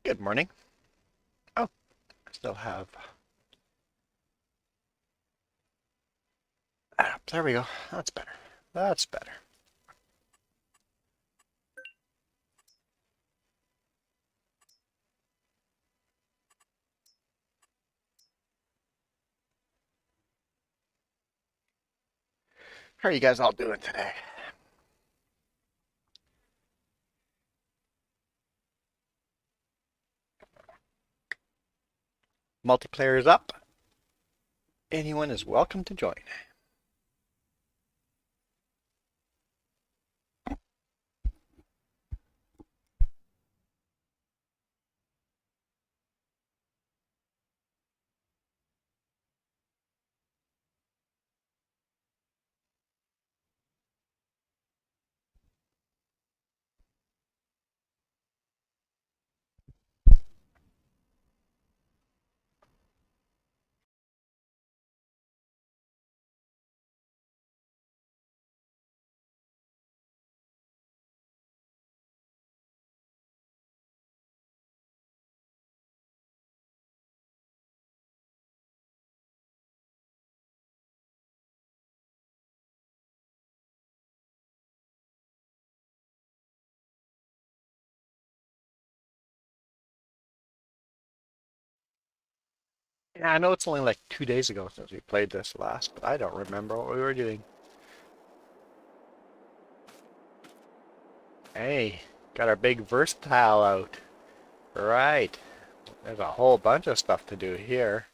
Good morning. Oh, I still have. There we go. That's better. That's better. How are you guys all doing today? Multiplayer is up. Anyone is welcome to join. Yeah, I know it's only like 2 days ago since we played this last, but I don't remember what we were doing. Hey, got our big versatile out. Right. There's a whole bunch of stuff to do here.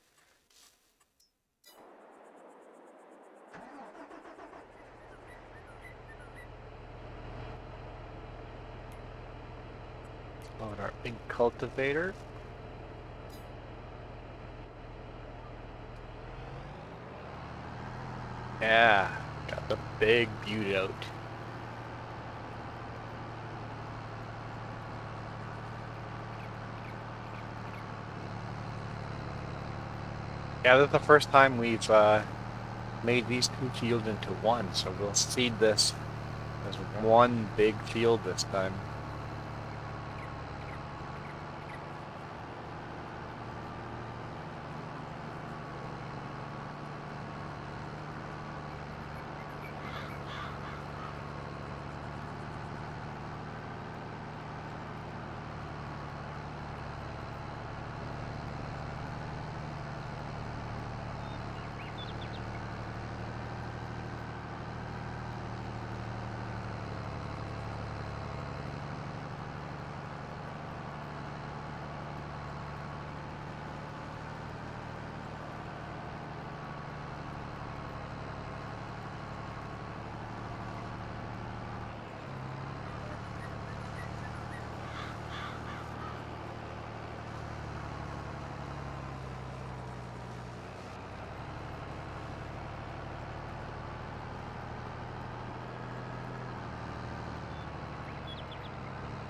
Load our big cultivator. Yeah, got the big beaut out. Yeah, this is the first time we've made these two fields into one, so we'll seed this as one big field this time.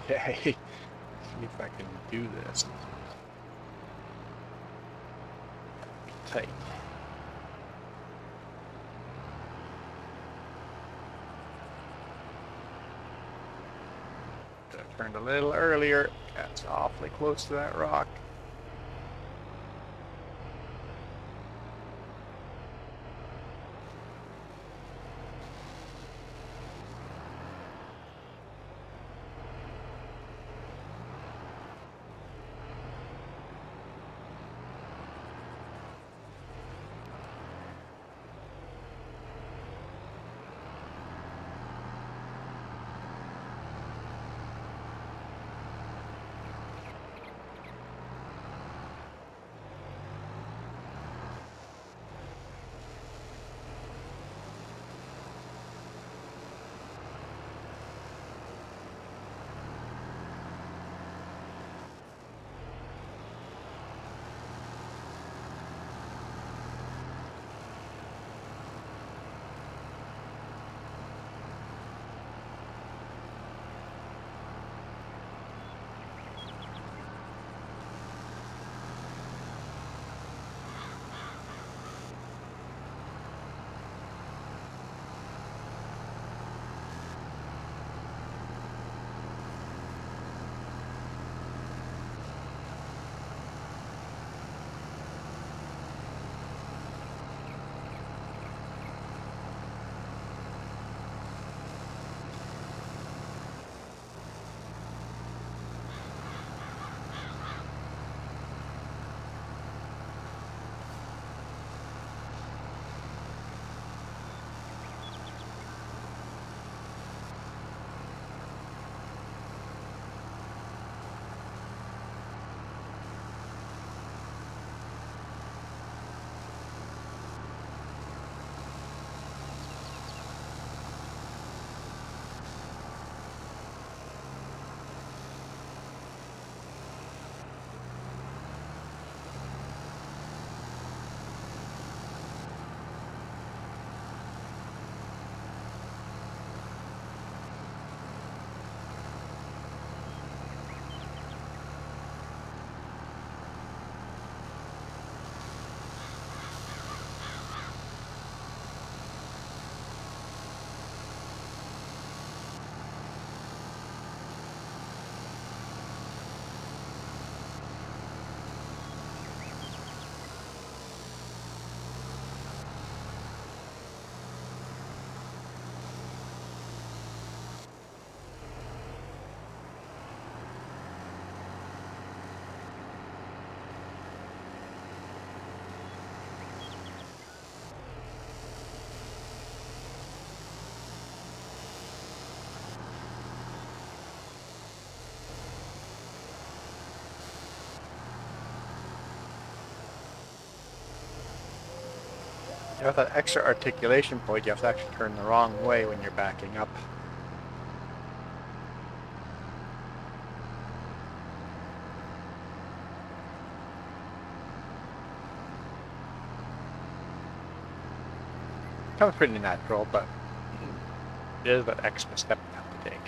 Okay, see if I can do this. Tight. Could have turned a little earlier. That's awfully close to that rock. With that extra articulation point, you have to actually turn the wrong way when you're backing up. Comes pretty natural, but it is that extra step you have to take.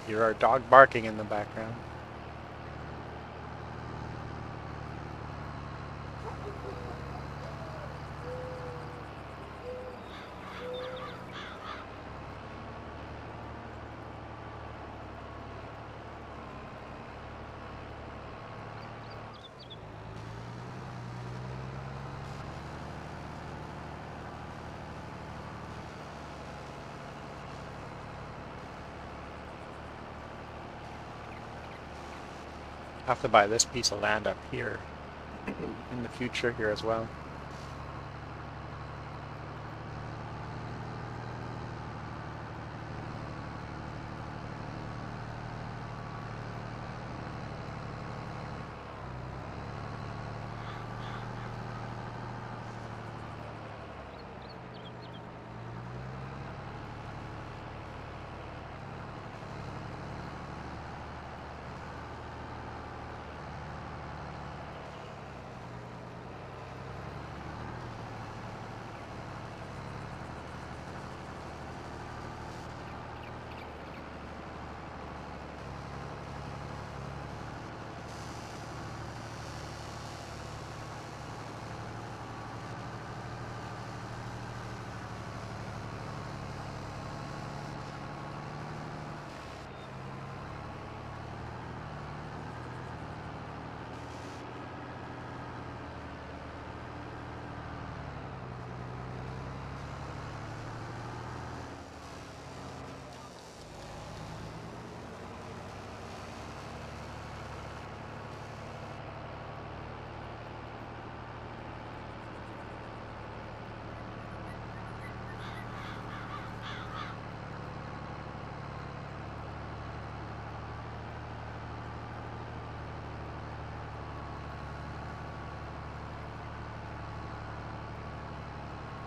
Hear our dog barking in the background. Have to buy this piece of land up here in the future here as well.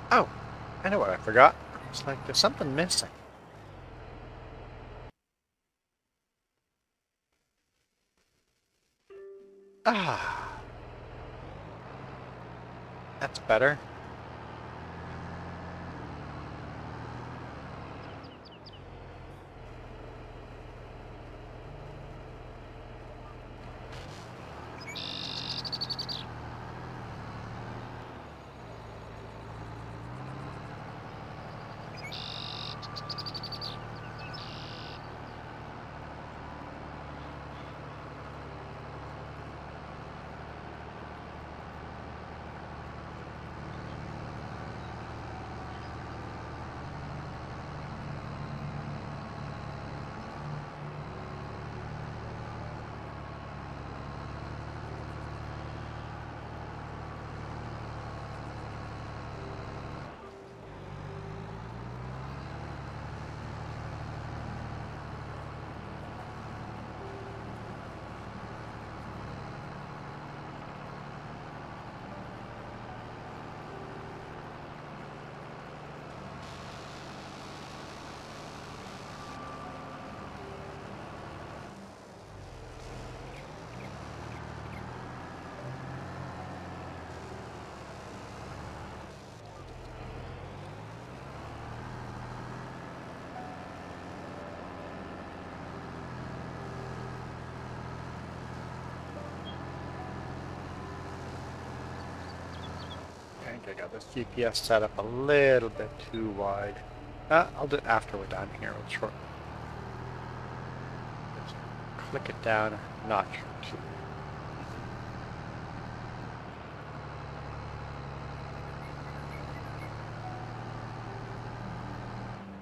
Oh, I know what I forgot. It's like there's something missing. Ah, that's better. got this GPS set up a little bit too wide. I'll do it after we're done here. We'll just click it down a notch or two.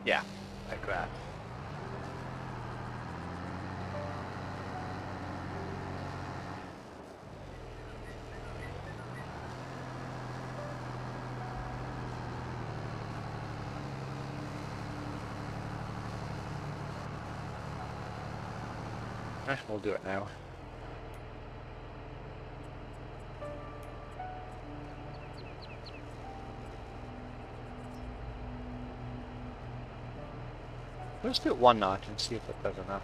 Yeah, like that. We'll do it now. Let's do it one notch and see if it does enough.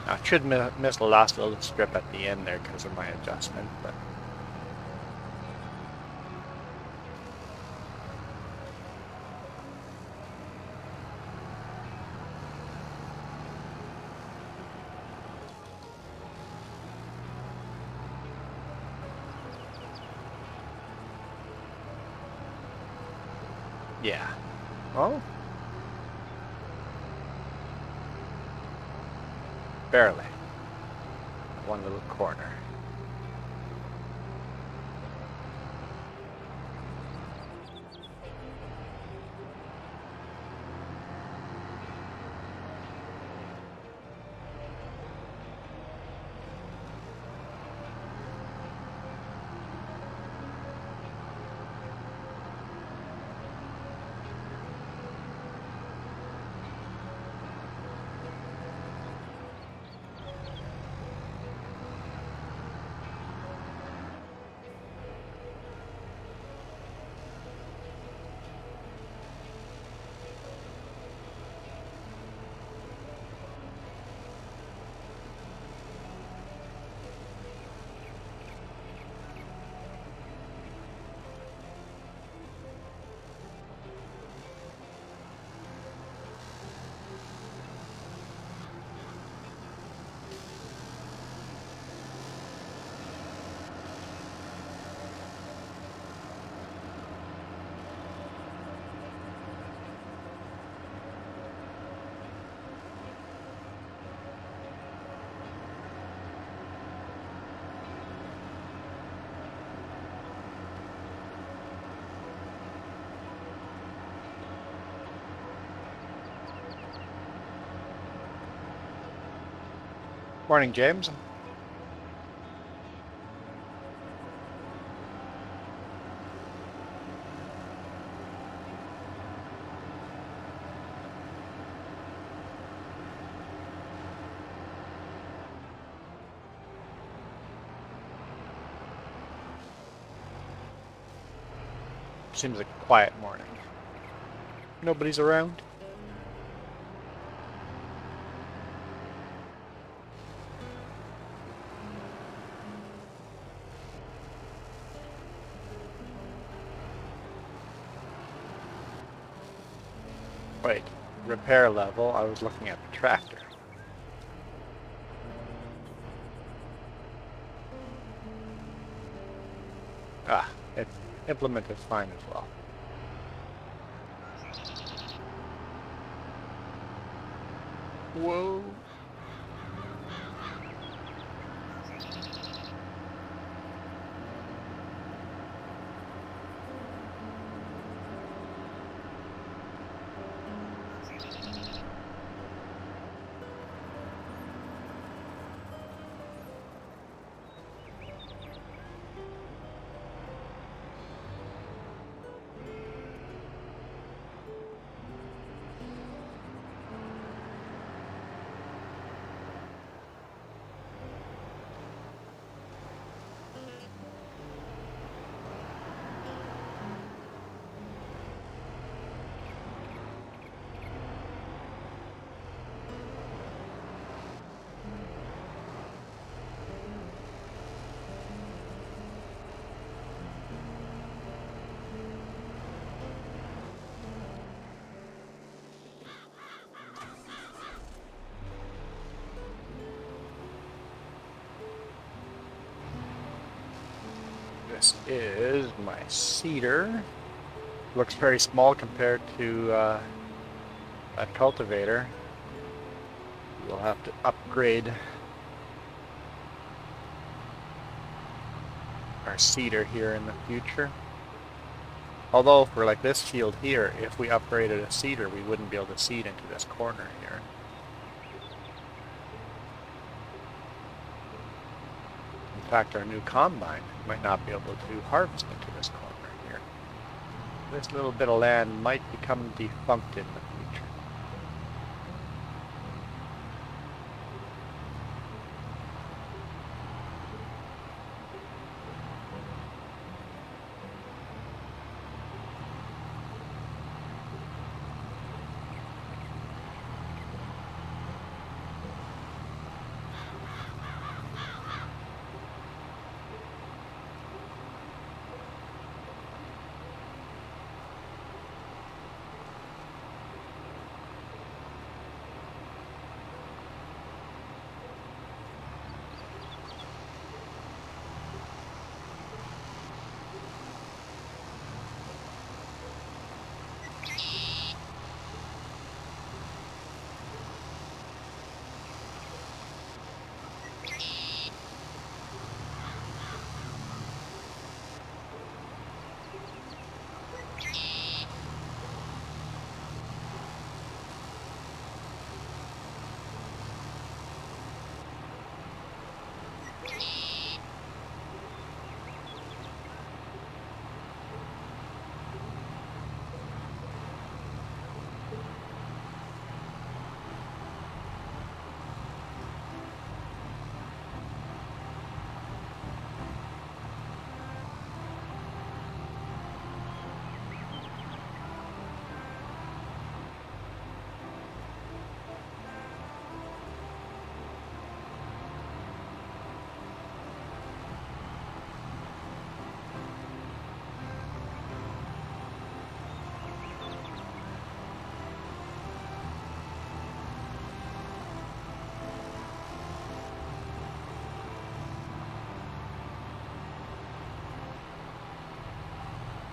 Now, I should miss the last little strip at the end there because of my adjustment, but yeah. Oh, barely. One little corner. Morning, James. Seems like a quiet morning. Nobody's around. Wait, repair level, I was looking at the tractor. Ah, implement is fine as well. Whoa. This is my seeder. Looks very small compared to that cultivator. We'll have to upgrade our seeder here in the future. Although for like this field here, if we upgraded a seeder, we wouldn't be able to seed into this corner here. In fact, our new combine might not be able to harvest into this corner here. This little bit of land might become defunct in the future.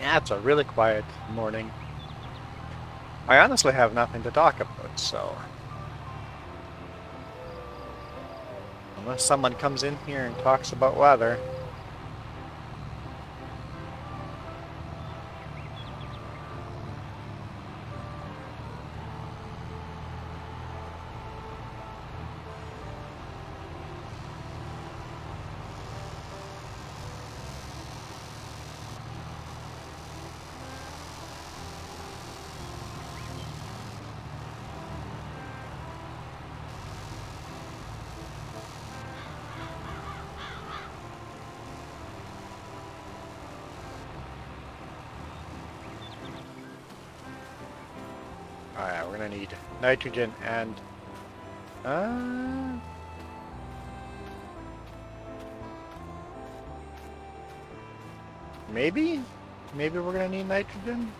Yeah, it's a really quiet morning. I honestly have nothing to talk about, so unless someone comes in here and talks about weather. Alright, we're gonna need nitrogen and maybe we're gonna need nitrogen.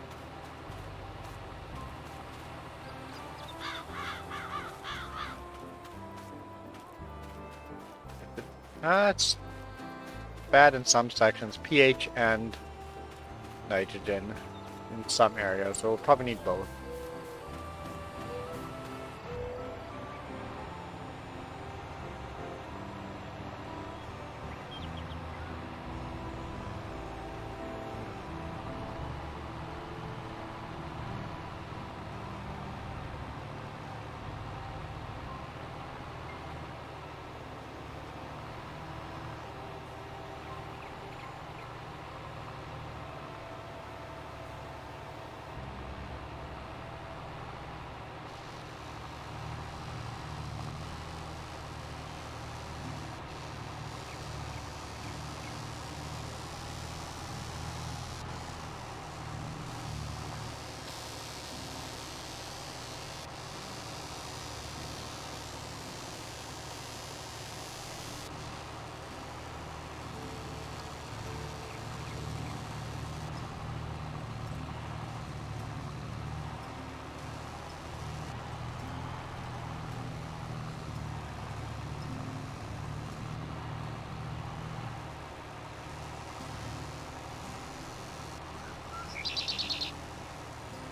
It's bad in some sections, pH and nitrogen in some areas, so we'll probably need both.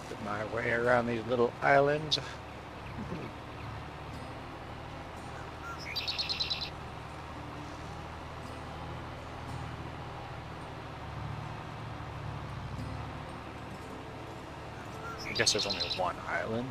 Get my way around these little islands. I guess there's only one island.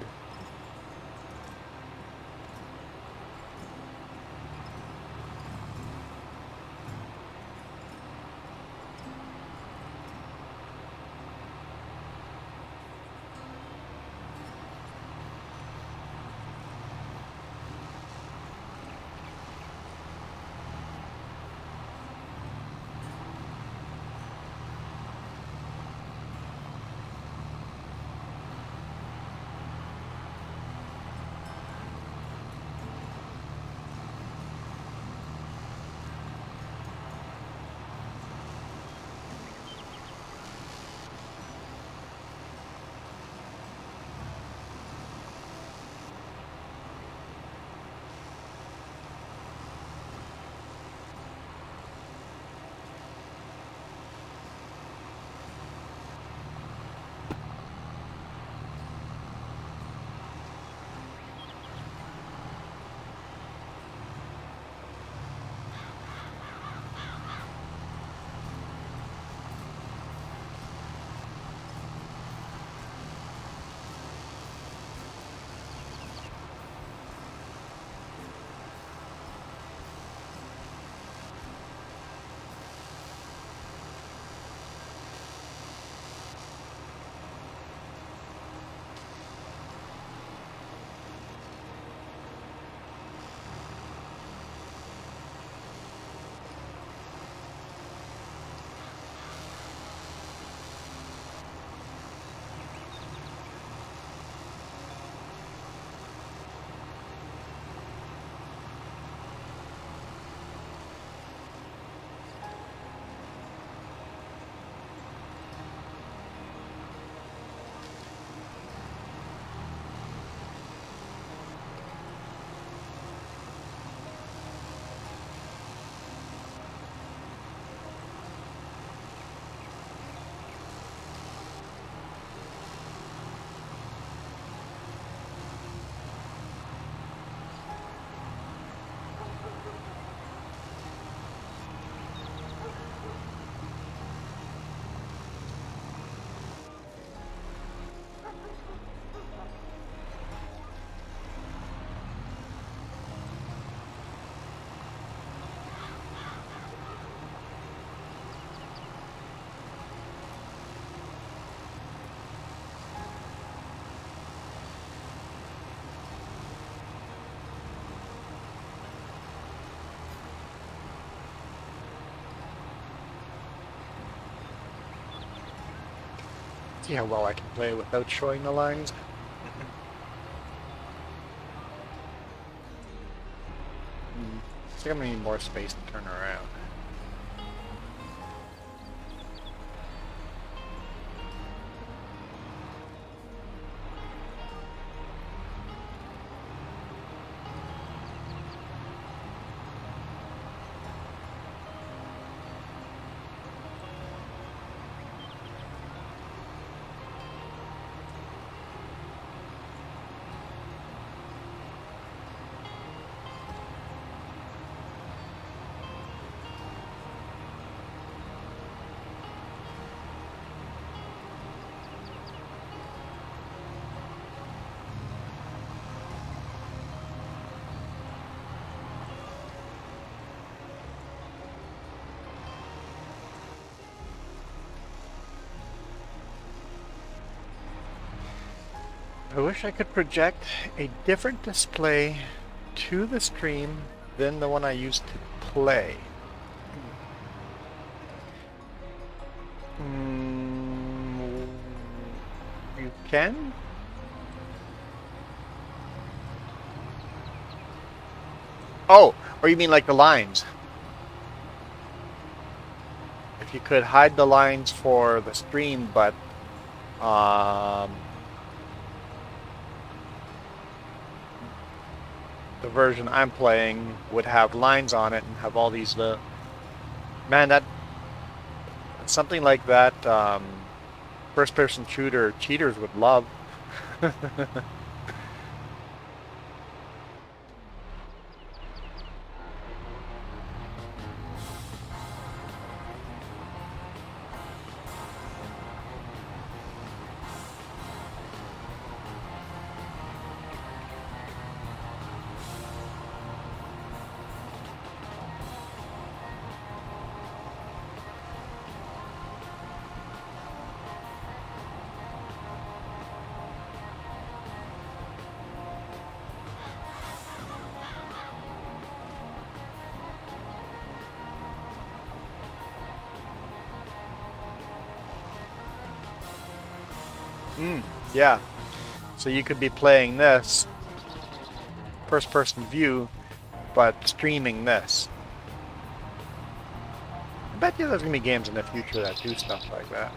See how well I can play without showing the lines. I think I'm gonna need more space to turn around. I wish I could project a different display to the stream than the one I used to play. You can? Oh, or you mean like the lines? If you could hide the lines for the stream, but the version I'm playing would have lines on it and have all these man, that something like that first-person shooter cheaters would love. Yeah. So you could be playing this first-person view, but streaming this. I bet you there's gonna be games in the future that do stuff like that.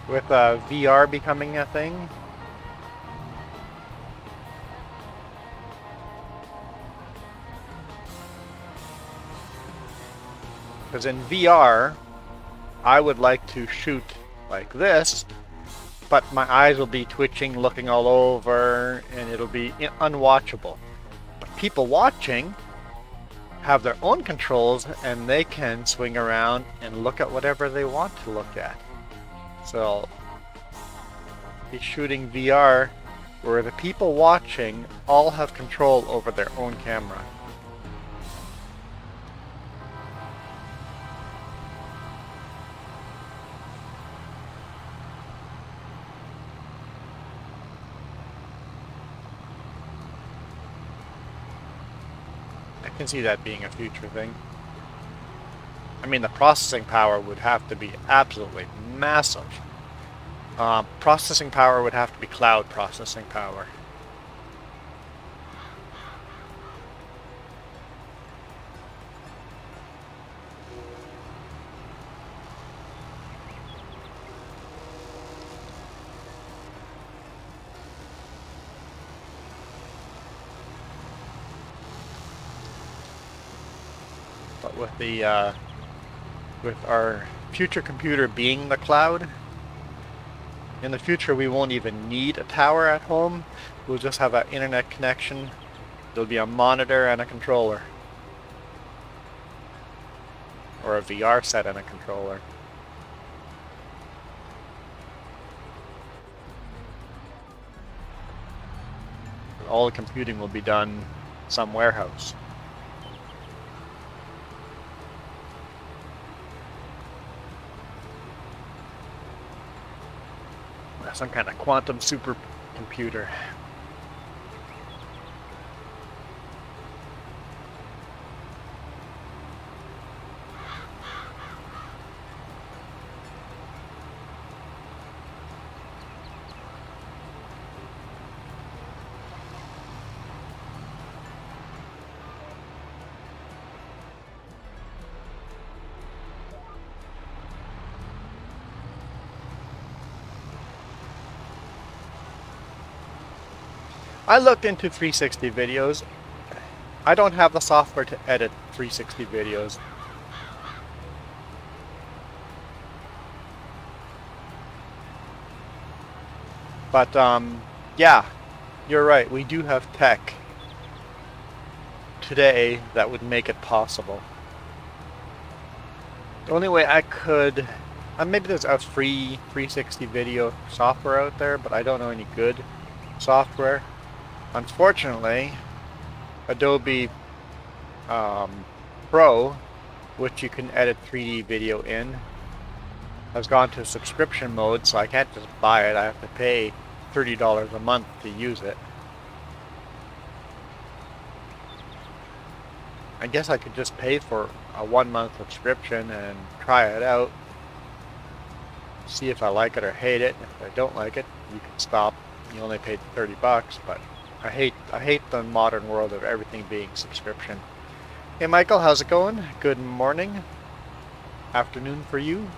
With VR becoming a thing. Because in VR, I would like to shoot like this, but my eyes will be twitching, looking all over, and it'll be unwatchable. But people watching have their own controls, and they can swing around and look at whatever they want to look at. So, be shooting VR where the people watching all have control over their own camera. I can see that being a future thing. I mean, the processing power would have to be absolutely massive. Processing power would have to be cloud processing power. But with the with our future computer being the cloud, in the future we won't even need a tower at home. We'll just have an internet connection. There'll be a monitor and a controller. Or a VR set and a controller. All the computing will be done some warehouse. Some kind of quantum supercomputer. I looked into 360 videos. I don't have the software to edit 360 videos. But yeah, you're right. We do have tech today that would make it possible. The only way I could Maybe there's a free 360 video software out there, but I don't know any good software. Unfortunately, Adobe Pro, which you can edit 3D video in, has gone to subscription mode, so I can't just buy it. I have to pay $30 a month to use it. I guess I could just pay for a 1-month subscription and try it out, see if I like it or hate it. If I don't like it, you can stop. You only paid $30, but I hate the modern world of everything being subscription. Hey Michael, how's it going? Good morning. Afternoon for you.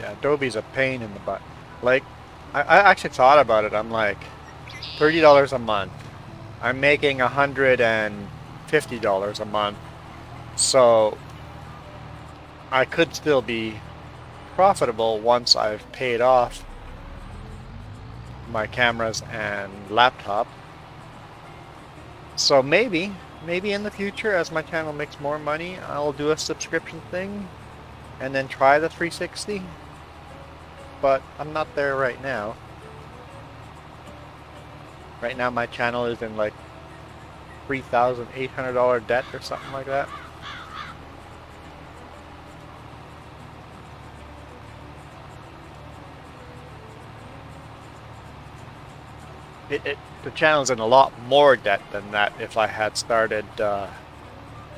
Yeah, Adobe's a pain in the butt. Like, I actually thought about it. I'm like, $30 a month. I'm making $150 a month. So I could still be profitable once I've paid off my cameras and laptop. So maybe in the future, as my channel makes more money, I'll do a subscription thing and then try the 360. But I'm not there right now. Right now my channel is in like $3,800 debt or something like that. The channel's in a lot more debt than that if I had started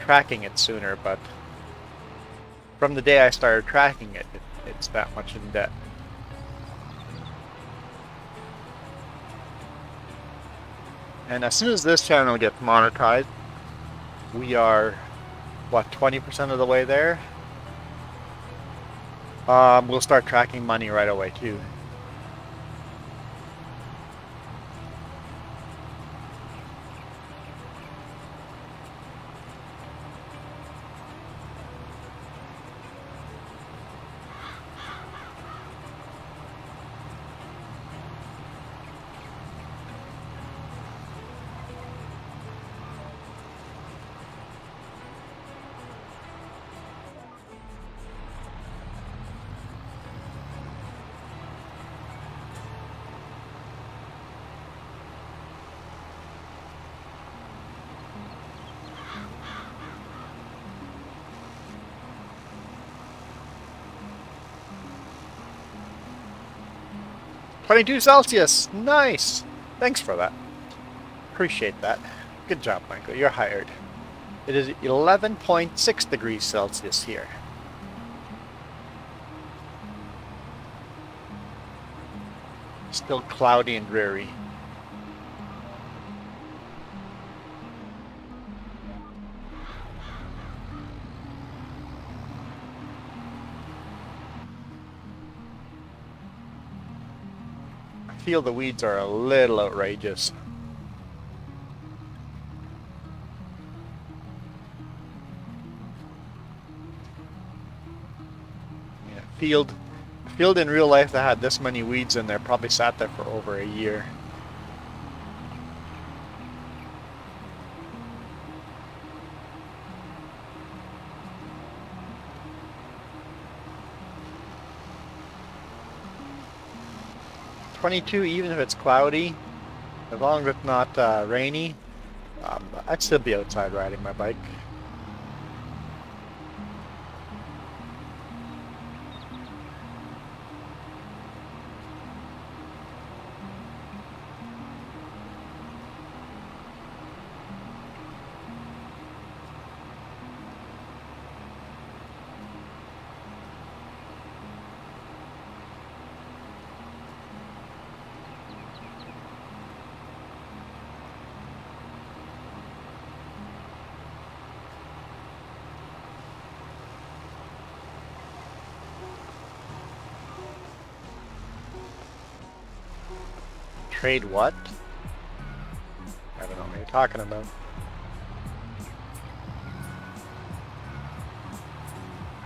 tracking it sooner, but from the day I started tracking it, it's that much in debt. And as soon as this channel gets monetized, we are, what, 20% of the way there? We'll start tracking money right away too. $22 Celsius. Nice. Thanks for that. Appreciate that. Good job, Michael. You're hired. It is 11.6 degrees Celsius here. Still cloudy and dreary. I feel the weeds are a little outrageous. Yeah, field in real life that had this many weeds in there probably sat there for over a year. $22, even if it's cloudy, as long as it's not rainy, I'd still be outside riding my bike. Trade what? I don't know what you're talking about.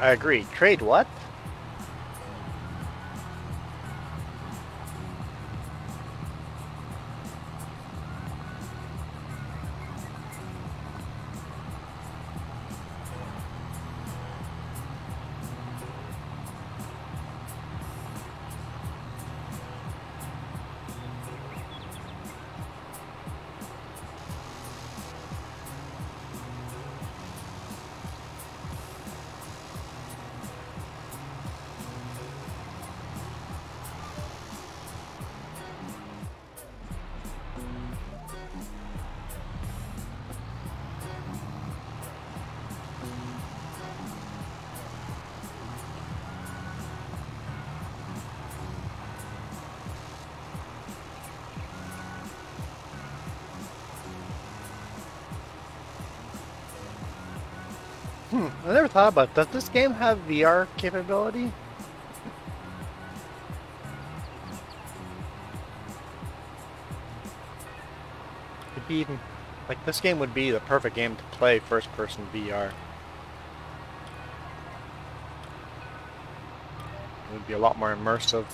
I agree. Trade what? I never thought about it. Does this game have VR capability? It'd be even like this game would be the perfect game to play first-person VR. It would be a lot more immersive.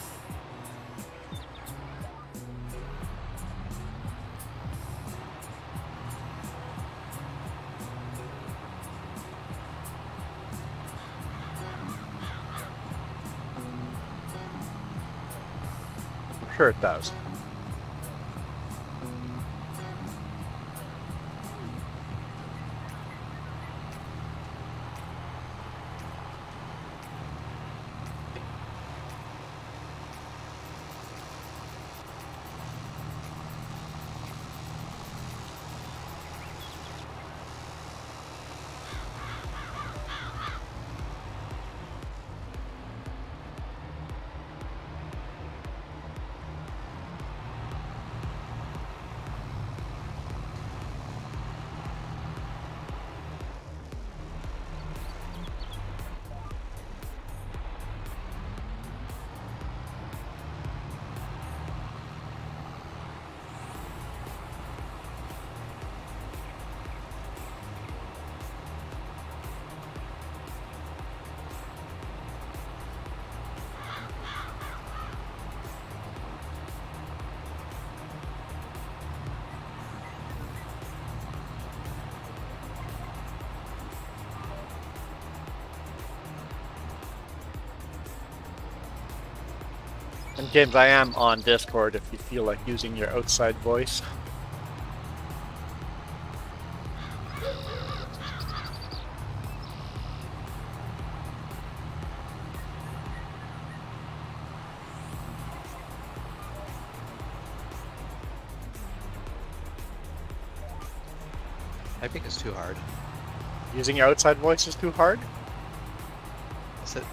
I'm sure it does. And James, I am on Discord if you feel like using your outside voice. Typing is too hard. Using your outside voice is too hard? I said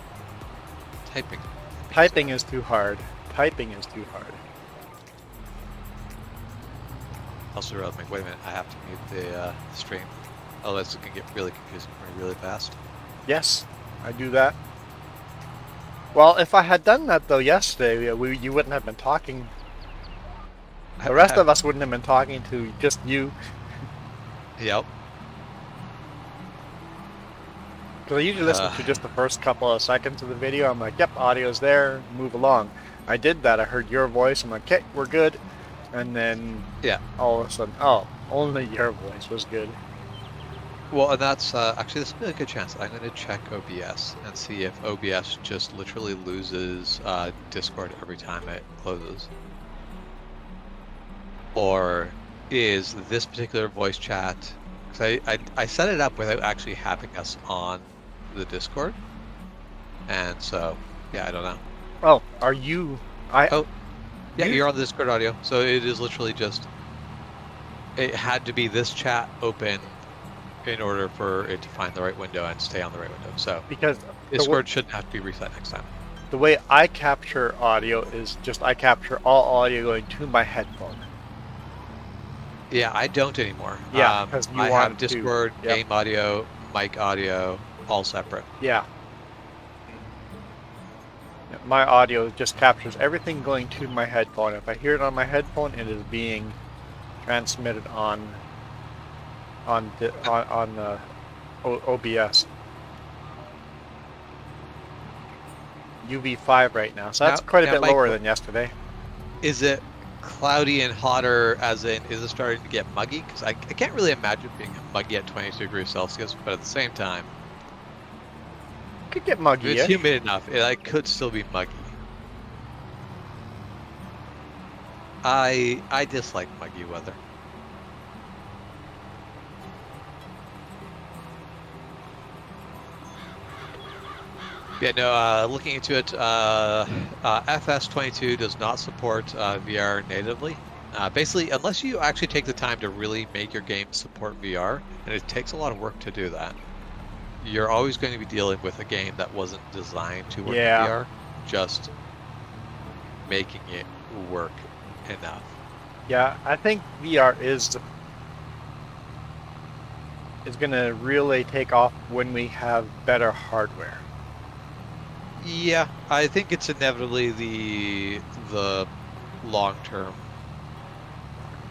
typing. Typing is too hard. Typing is too hard. Also realized, like, wait a minute, I have to mute the stream. Otherwise it can get really confusing for me really fast. Yes, I do that. Well, if I had done that though yesterday, you wouldn't have been talking. The rest of us wouldn't have been talking to just you. Yep. Because I usually listen to just the first couple of seconds of the video. I'm like, yep, audio's there, move along. I did that. I heard your voice. I'm like, okay, we're good. And then Yeah. all of a sudden, oh, only your voice was good. Well, and that's actually, this would be a good chance. I'm going to check OBS and see if OBS just literally loses Discord every time it closes. Or is this particular voice chat, because I set it up without actually having us on the Discord. And so, yeah, I don't know. Oh, are you? Yeah, you're on the Discord audio. So it is literally just, it had to be this chat open in order for it to find the right window and stay on the right window. So because Discord shouldn't have to be reset next time. the way I capture audio is just I capture all audio going to my headphone. Yeah, I don't anymore. Yeah, because you I want have Discord, to, yep. game audio, mic audio, all separate. Yeah. My audio just captures everything going to my headphone. If I hear it on my headphone, it is being transmitted on OBS. UV5 right now, so that's quite a bit lower than yesterday. Is it cloudy and hotter, as in, is it starting to get muggy? Because I can't really imagine being muggy at 22 degrees Celsius, but at the same time, it could get muggy. If it's humid enough, it could still be muggy. I dislike muggy weather. Yeah, no, looking into it, FS22 does not support VR natively. Basically, unless you actually take the time to really make your game support VR, and it takes a lot of work to do that, you're always going to be dealing with a game that wasn't designed to work in VR, just making it work enough. Yeah, I think VR is going to really take off when we have better hardware. Yeah, I think it's inevitably the long term.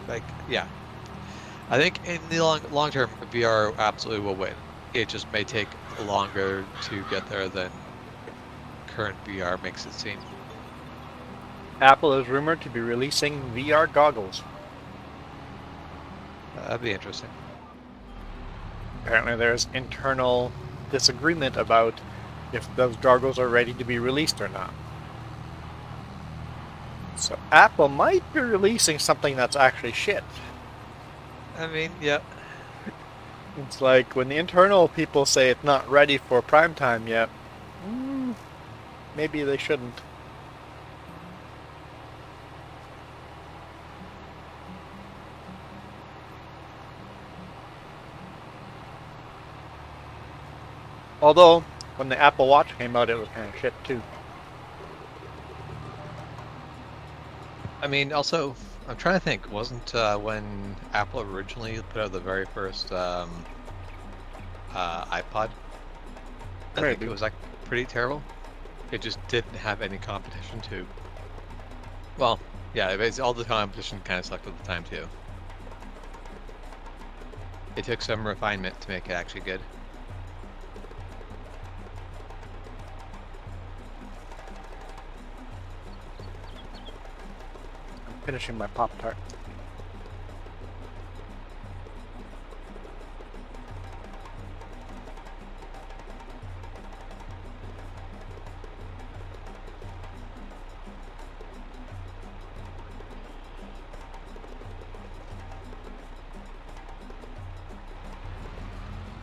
Like, yeah, I think in the long term, VR absolutely will win. It just may take longer to get there than current VR makes it seem. Apple is rumored to be releasing VR goggles. That'd be interesting. Apparently there's internal disagreement about if those goggles are ready to be released or not. So Apple might be releasing something that's actually shit. I mean, yeah. It's like when the internal people say it's not ready for prime time yet, maybe they shouldn't. Although, when the Apple Watch came out, it was kind of shit too. I mean, also, I'm trying to think, wasn't when Apple originally put out the very first iPod, I think it was like pretty terrible. It just didn't have any competition to. Well, yeah, all the competition kind of sucked at the time too. It took some refinement to make it actually good. Finishing my Pop-Tart.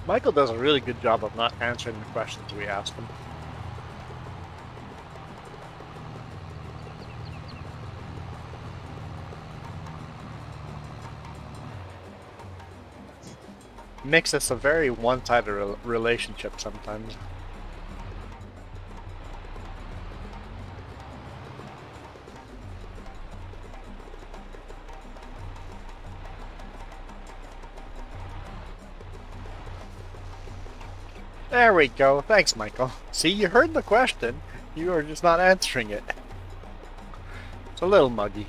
Michael does a really good job of not answering the questions we ask him. Makes this a very one-sided relationship sometimes. There we go. Thanks, Michael. See, you heard the question. You are just not answering it. It's a little muggy.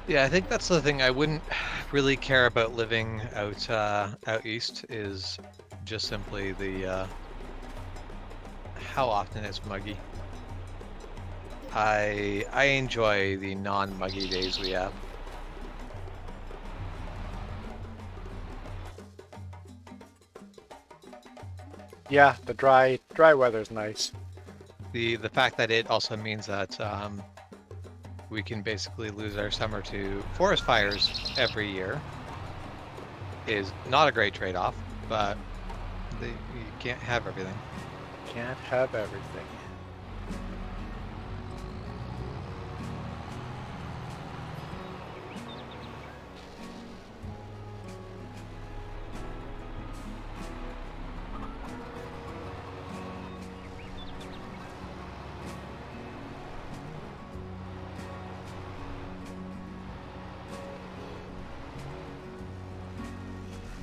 Yeah, I think that's the thing. I wouldn't really care about living out east, is just simply the how often it's muggy. I enjoy the non-muggy days we have. Yeah, the dry weather's nice. The fact that it also means that we can basically lose our summer to forest fires every year is not a great trade-off, but you can't have everything. Can't have everything.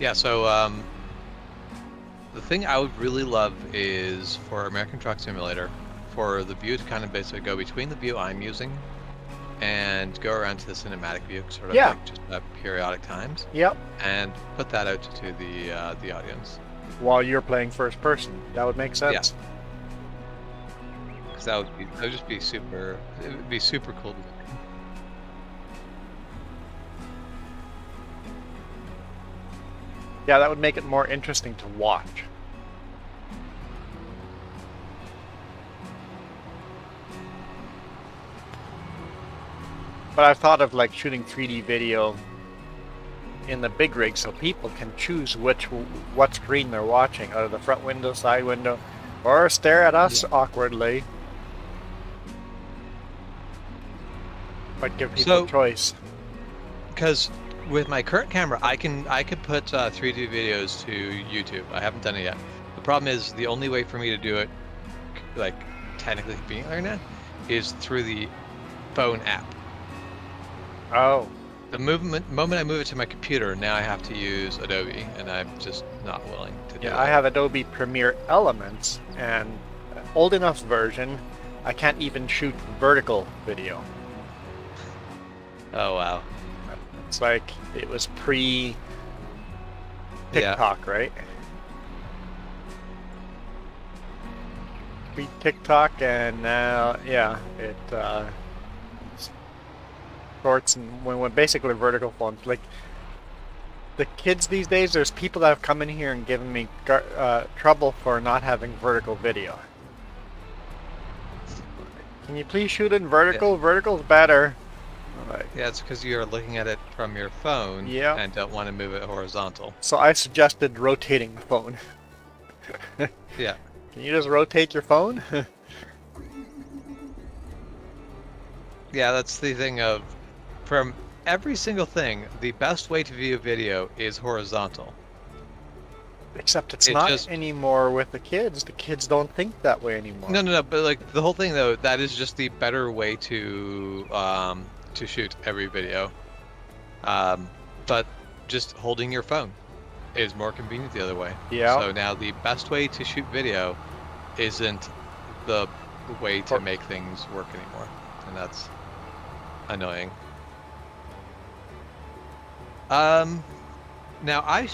Yeah, so the thing I would really love is for American Truck Simulator, for the view to kind of basically go between the view I'm using and go around to the cinematic view, sort of Yeah. like just at periodic times, Yep. and put that out to the audience. While you're playing first person, that would make sense. Because that would just be super. It would be super cool. Yeah, that would make it more interesting to watch. But I've thought of like shooting 3D video in the big rig so people can choose what screen they're watching, out of the front window, side window, or stare at us awkwardly. But give people choice. Because with my current camera, I could put 3D videos to YouTube. I haven't done it yet. The problem is the only way for me to do it, like technically conveniently right now, is through the phone app. Oh. The moment I move it to my computer, now I have to use Adobe, and I'm just not willing to do that. Yeah, I have Adobe Premiere Elements, and old enough version, I can't even shoot vertical video. Oh wow. It's like it was pre TikTok, right? Pre TikTok, and now, yeah, it shorts and when basically vertical phones. Like the kids these days, there's people that have come in here and given me trouble for not having vertical video. Can you please shoot in vertical? Yeah. Vertical's better. Right. Yeah, it's because you're looking at it from your phone and don't want to move it horizontal. So I suggested rotating the phone. Yeah. Can you just rotate your phone? Yeah, that's the thing of, from every single thing, the best way to view a video is horizontal. Except it's not just anymore with the kids. The kids don't think that way anymore. No, but like the whole thing though, that is just the better way to shoot every video. But just holding your phone is more convenient the other way. Yeah. So now the best way to shoot video isn't the way to make things work anymore, and that's annoying. Now I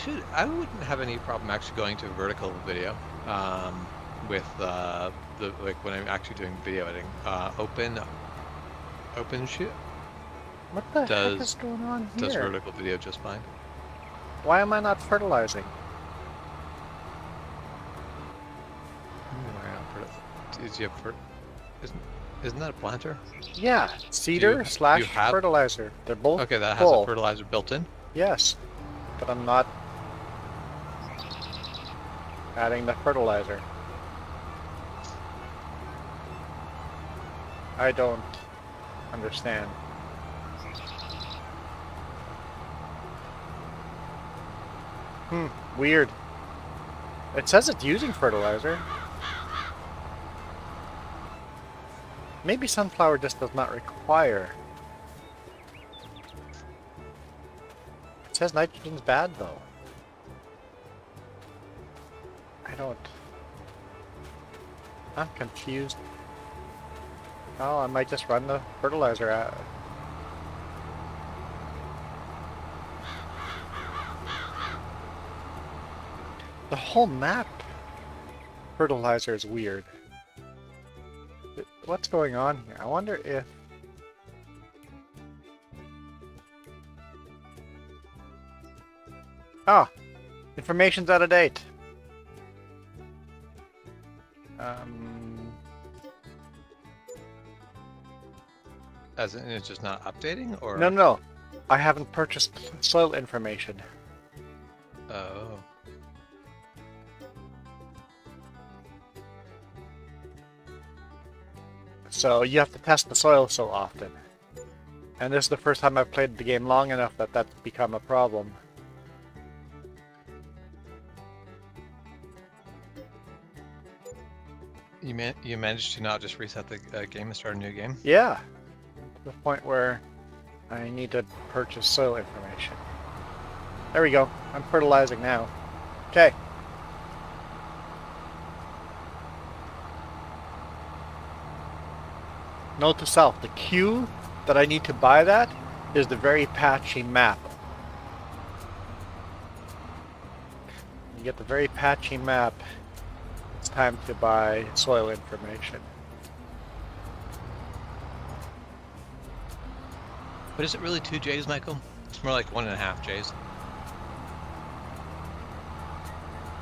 wouldn't have any problem actually going to vertical video with when I'm actually doing video editing. Open shoot. What the heck is going on here? Does vertical video just fine. Why am I not fertilizing? Did you have isn't that a planter? Yeah, cedar slash fertilizer. They're both okay. That full. Has a fertilizer built in. Yes, but I'm not adding the fertilizer. I don't understand. Weird. It says it's using fertilizer. Maybe sunflower just does not require. It says nitrogen's bad though. I'm confused. Oh, I might just run the fertilizer out. The whole map fertilizer is weird. What's going on here? I wonder if... Ah! Information's out of date. As in it's just not updating, or? No. I haven't purchased soil information. Oh. So you have to test the soil so often. And this is the first time I've played the game long enough that that's become a problem. You managed to not just reset the game and start a new game? Yeah. To the point where I need to purchase soil information. There we go. I'm fertilizing now. Okay. Note to self, the queue that I need to buy that is the very patchy map. You get the very patchy map, it's time to buy soil information. But is it really 2 J's, Michael? It's more like 1.5 J's.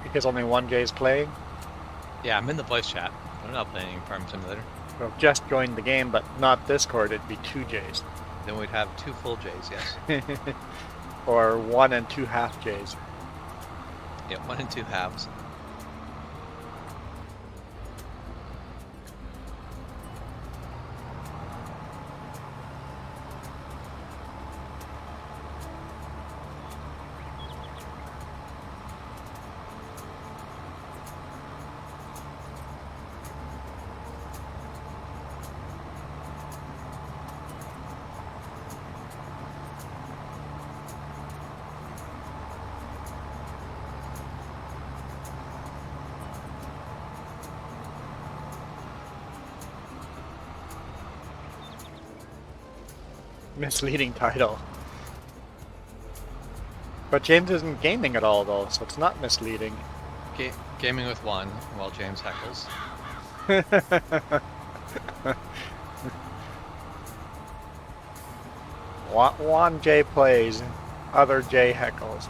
Because only one J is playing. Yeah, I'm in the voice chat. I'm not playing Farm Simulator. Well, just joined the game, but not Discord, it'd be 2 J's. Then we'd have 2 full J's, yes. Or 1 and 2 half J's. Yeah, 1 and 2 halves. Misleading title. But James isn't gaming at all, though, so it's not misleading. Gaming with Juan while James heckles. Juan J plays, other J heckles.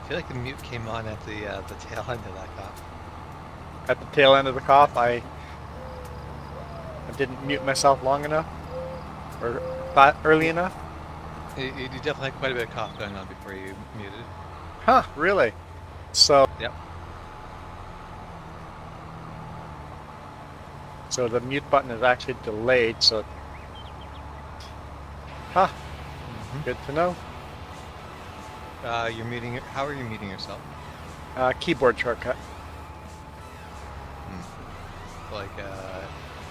I feel like the mute came on at the tail end of that cough. At the tail end of the cough, I didn't mute myself long enough, or early enough. You definitely had quite a bit of cough going on before you muted. Huh, really? So, Yep. so the mute button is actually delayed, so... Huh, good to know. You're muting. How are you muting yourself? Keyboard shortcut. Like,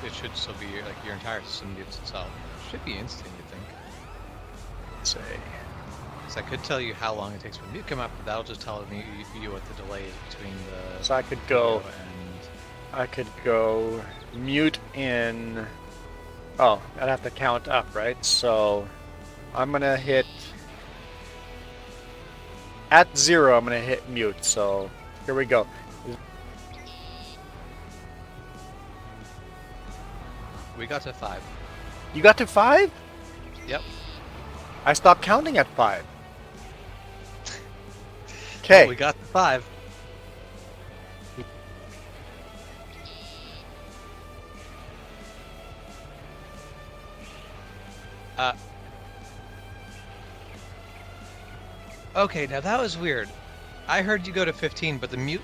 it should still be like your entire system mutes itself. It should be instant, you think? Let's see. So I could tell you how long it takes for the mute to come up, but that'll just tell you what the delay is between the. So I could go. video and I could go mute in. Oh, I'd have to count up, right? So I'm gonna hit. At 0, I'm gonna hit mute. So here we go. we got to 5. You got to 5? Yep. I stopped counting at 5. Okay. Well, we got to 5. Okay, now that was weird. I heard you go to 15, but the mute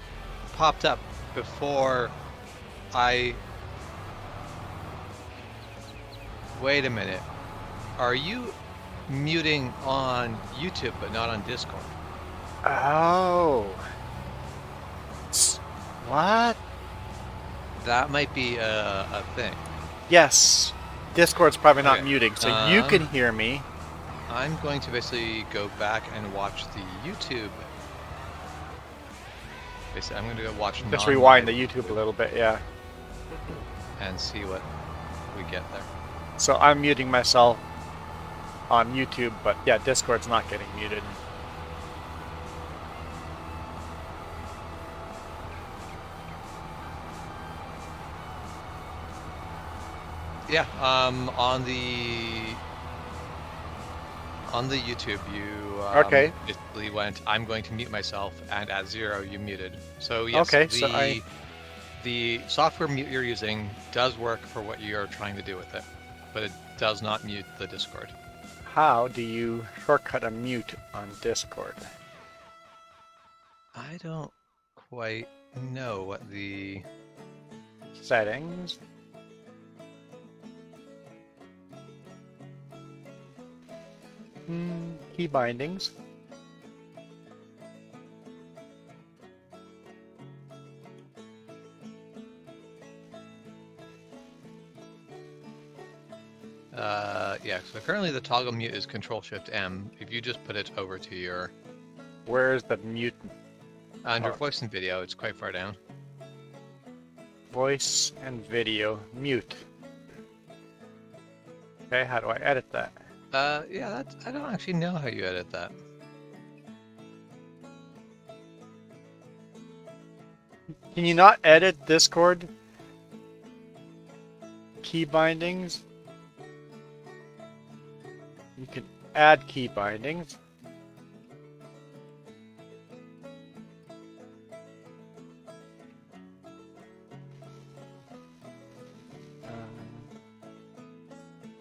popped up before I... Wait a minute. Are you muting on YouTube but not on Discord? Oh. What? That might be a thing. Yes. Discord's probably not Okay. muting, so you can hear me. I'm going to basically go back and watch the YouTube. Basically, I'm going to go watch. Just rewind the YouTube a little bit, yeah. and see what we get there. So I'm muting myself on YouTube, but yeah, Discord's not getting muted. Yeah, on the On the YouTube, you Okay. basically went, I'm going to mute myself, and at 0, you muted. So yes, Okay, so the software mute you're using does work for what you're trying to do with it, but it does not mute the Discord. How do you shortcut a mute on Discord? I don't quite know what the... Settings. Key bindings. Yeah, so currently the toggle mute is Control-Shift-M. If you just put it over to your... Where's the mute? Under Oh. voice and video, it's quite far down. Voice and video mute. Okay, how do I edit that? Yeah, that's... I don't actually know how you edit that. Can you not edit Discord? Key bindings? You can add key bindings.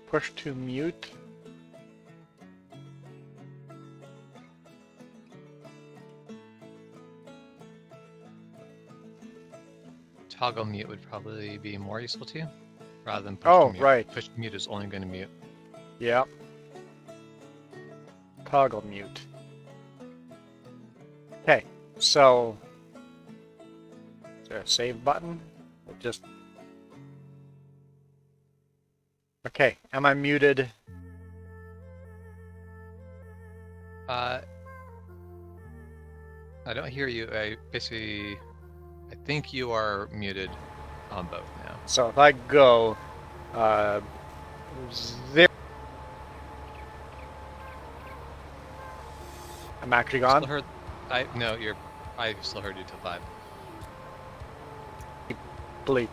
Push to mute. Toggle mute would probably be more useful to you, rather than push Oh, to mute. right. Push to mute is only going to mute. Yeah. Toggle mute. Okay, so is there a save button? Or just okay, am I muted? I don't hear you. I think you are muted on both now. So if I go 0, I'm actually Still gone. heard? I still heard you till 5. Bleep.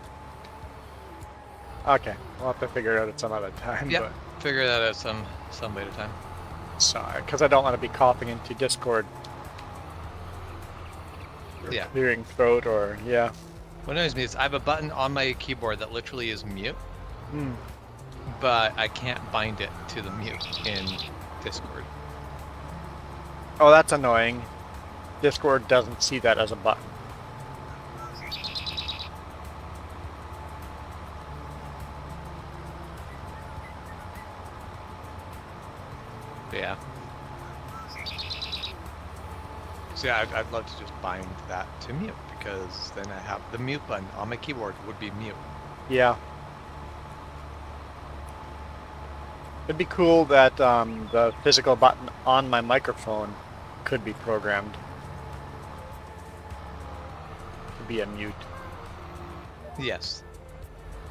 Okay, we'll have to figure it out at some other time. Yep. Figure that out some later time. But sorry, because I don't want to be coughing into Discord. Or Yeah. clearing throat or yeah. What annoys me is I have a button on my keyboard that literally is mute, Hmm. but I can't bind it to the mute in Discord. Oh, that's annoying. Discord doesn't see that as a button. But yeah. So yeah, I'd love to just bind that to mute, because then I have the mute button on my keyboard would be mute. Yeah. It'd be cool that the physical button on my microphone could be programmed to be a mute. Yes.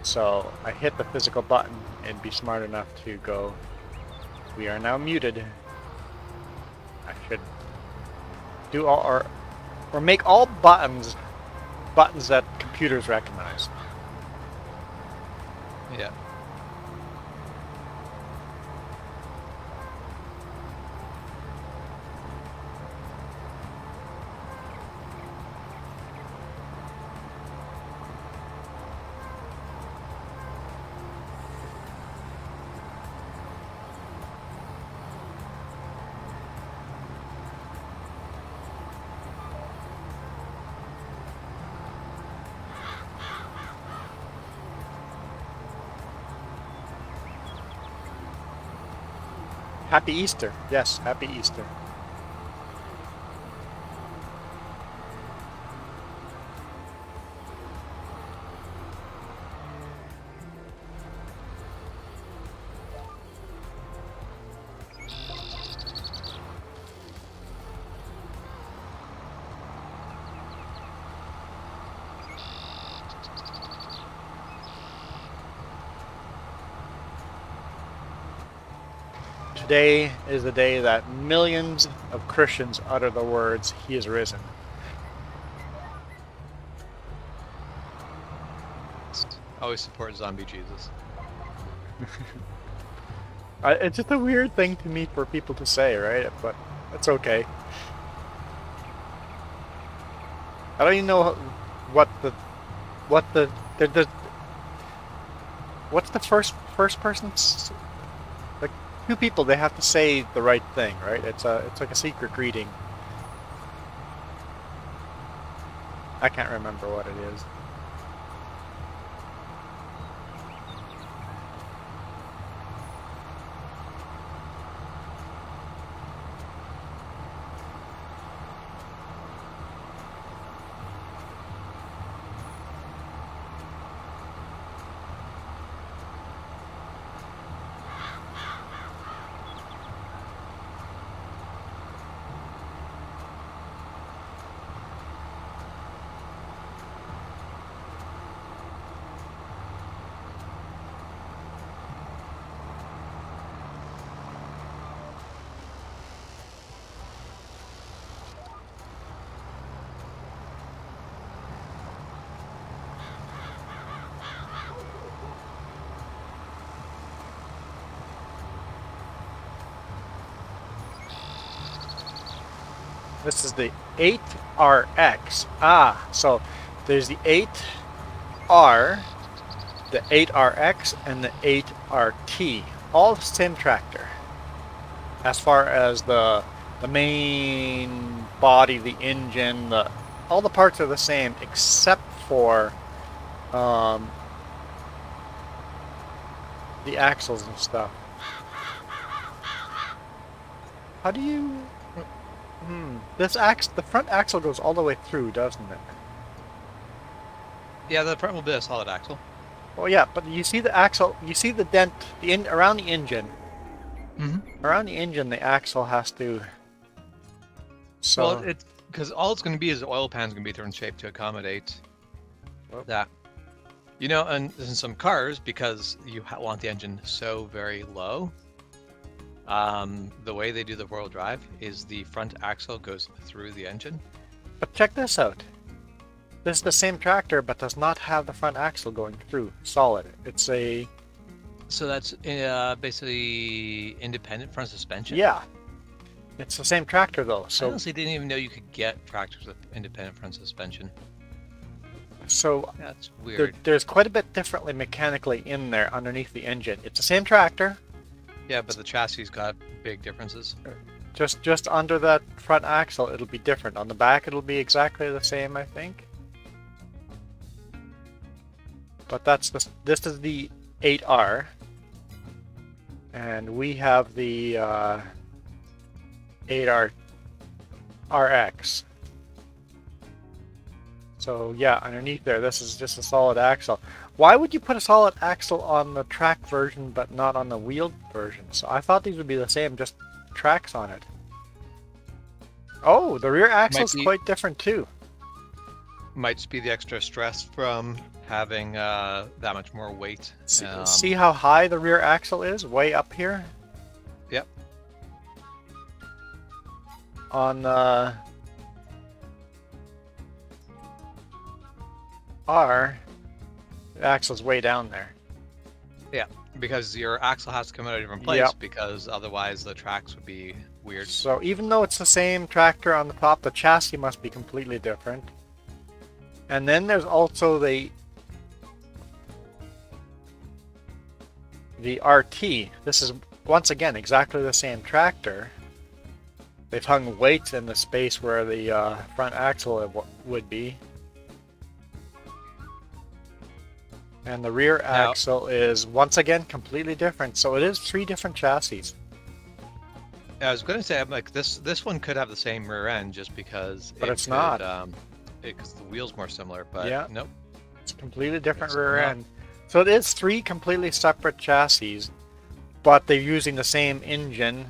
So I hit the physical button and be smart enough to go, we are now muted. I should do all or make all buttons that computers recognize. Yeah. Happy Easter. Yes, happy Easter. Today is the day that millions of Christians utter the words, "He is risen." Always support zombie Jesus. It's just a weird thing to me for people to say, right? But it's okay. I don't even know what the what's the first person like two people they have to say the right thing, right? It's like a secret greeting. I can't remember what it is. This is the 8RX. Ah, so there's the 8R, the 8RX, and the 8RT. All the same tractor. As far as the main body, the engine, all the parts are the same except for um, the axles and stuff. How do you? The front axle goes all the way through, doesn't it? Yeah, the front will be a solid axle. Well, yeah, but you see the axle, you see the dent, around the engine. Mm-hmm. Around the engine, the axle has to. So. Well, it's because all it's going to be is the oil pan's going to be different shape to accommodate that. You know, and in some cars, because you want the engine so very low, the way they do the four-wheel drive is the front axle goes through the engine. But check this out. This is the same tractor, but does not have the front axle going through solid. It's a. So that's basically independent front suspension. Yeah. It's the same tractor though. I So. honestly didn't even know you could get tractors with independent front suspension. So. That's weird. There's quite a bit differently mechanically in there underneath the engine. It's the same tractor. Yeah, but the chassis got big differences. Just under that front axle, it'll be different. On the back, it'll be exactly the same, I think. But this is the 8R, and we have the 8R RX. So yeah, underneath there, this is just a solid axle. Why would you put a solid axle on the track version but not on the wheeled version? So I thought these would be the same, just tracks on it. Oh, the rear axle's quite different too. Might just be the extra stress from having that much more weight. See how high the rear axle is? Way up here? Yep. On R, the axle's way down there. Yeah, because your axle has to come out of a different place, because otherwise the tracks would be weird. So even though it's the same tractor on the top, the chassis must be completely different. And then there's also the RT. This is once again exactly the same tractor. They've hung weights in the space where the front axle would be. And the rear axle is once again completely different. So it is 3 different chassis. I was going to say, I'm like, this one could have the same rear end just because. But it's not. Because the wheel's more similar. But yeah, nope. It's a completely different rear end. So it is 3 completely separate chassis, but they're using the same engine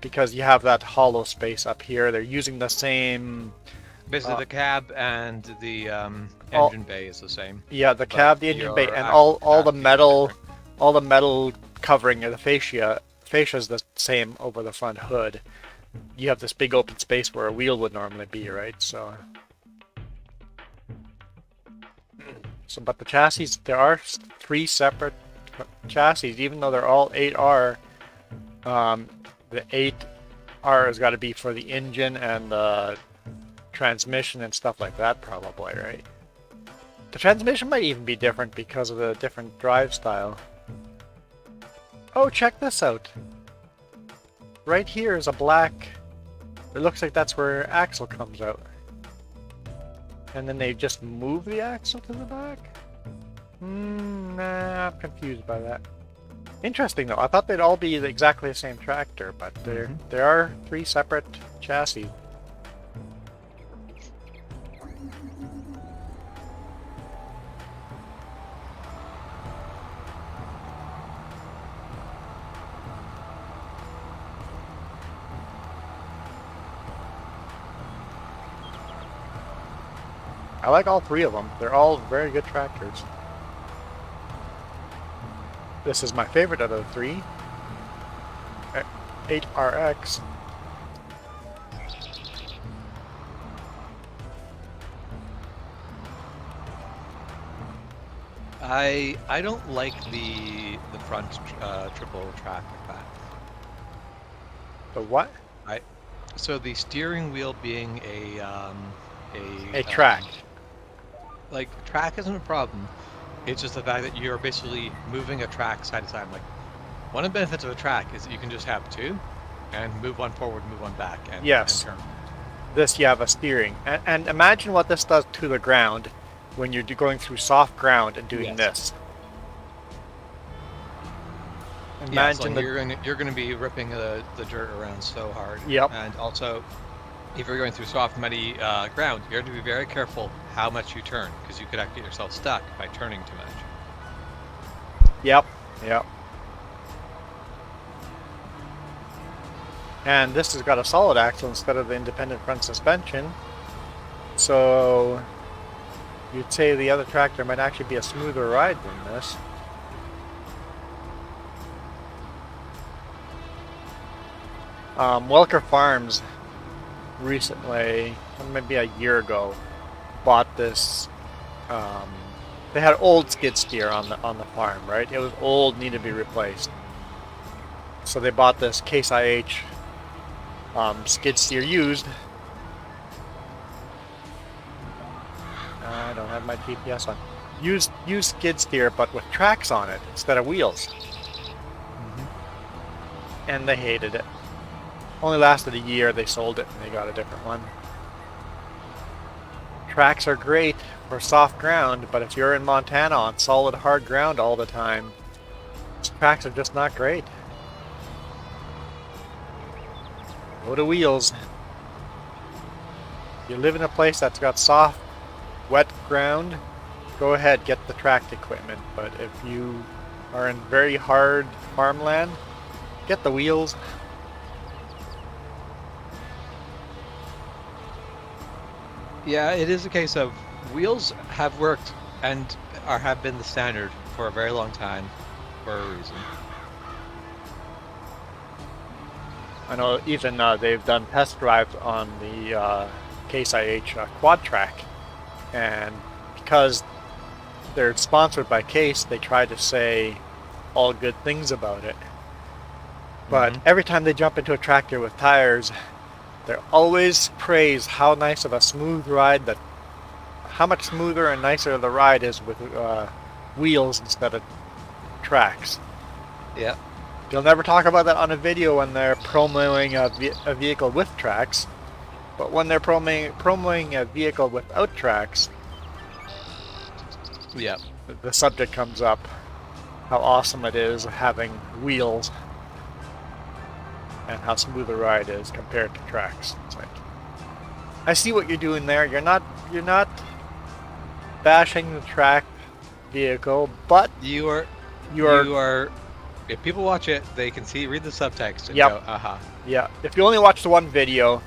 because you have that hollow space up here. They're using the same. Basically, the cab and the engine bay is the same. Yeah, the cab, the engine bay, and all the metal, covering of the fascia is the same over the front hood. You have this big open space where a wheel would normally be, right? So, but the chassis, there are 3 separate chassis, even though they're all 8R. The 8R has got to be for the engine and the transmission and stuff like that, probably, right? The transmission might even be different because of the different drive style. Oh, check this out. Right here is a black... It looks like that's where axle comes out. And then they just move the axle to the back? Nah, I'm confused by that. Interesting though, I thought they'd all be exactly the same tractor, but there are 3 separate chassis. I like all 3 of them. They're all very good tractors. This is my favorite out of the 3. 8RX. I don't like the front triple track like that. The what? So the steering wheel being A track. Like track isn't a problem. It's just the fact that you're basically moving a track side to side. Like one of the benefits of a track is that you can just have 2 and move one forward, move one back, and, Yes. and turn. This you have a steering. And imagine what this does to the ground when you're going through soft ground and doing this. Yeah, so Imagine you're gonna be ripping the dirt around so hard. Yep. And also, if you're going through soft, muddy ground, you have to be very careful how much you turn, because you could get yourself stuck by turning too much. Yep. And this has got a solid axle instead of the independent front suspension. So you'd say the other tractor might actually be a smoother ride than this. Welker Farms recently, maybe a year ago, bought this. They had old skid steer on the farm, right? It was old, needed to be replaced. So they bought this Case IH skid steer used. I don't have my GPS on. Used skid steer, but with tracks on it instead of wheels. And they hated it. Only lasted a year, they sold it, and they got a different one. Tracks are great for soft ground, but if you're in Montana on solid hard ground all the time, tracks are just not great. Go to wheels. You live in a place that's got soft, wet ground, go ahead, get the track equipment. But if you are in very hard farmland, get the wheels. Yeah, it is a case of wheels have worked and have been the standard for a very long time for a reason. I know even they've done test drives on the Case IH quad track, and because they're sponsored by Case, they try to say all good things about it. But every time they jump into a tractor with tires, they always praise how nice of a smooth ride, how much smoother and nicer the ride is with wheels instead of tracks. Yeah. They'll never talk about that on a video when they're promoting a vehicle with tracks, but when they're promoting a vehicle without tracks, Yeah. the subject comes up, how awesome it is having wheels and how smooth the ride is compared to tracks. It's like, I see what you're doing there. You're not bashing the track vehicle, but You are. If people watch it, they can read the subtext and Yep. go, aha. yeah, if you only watch the one video,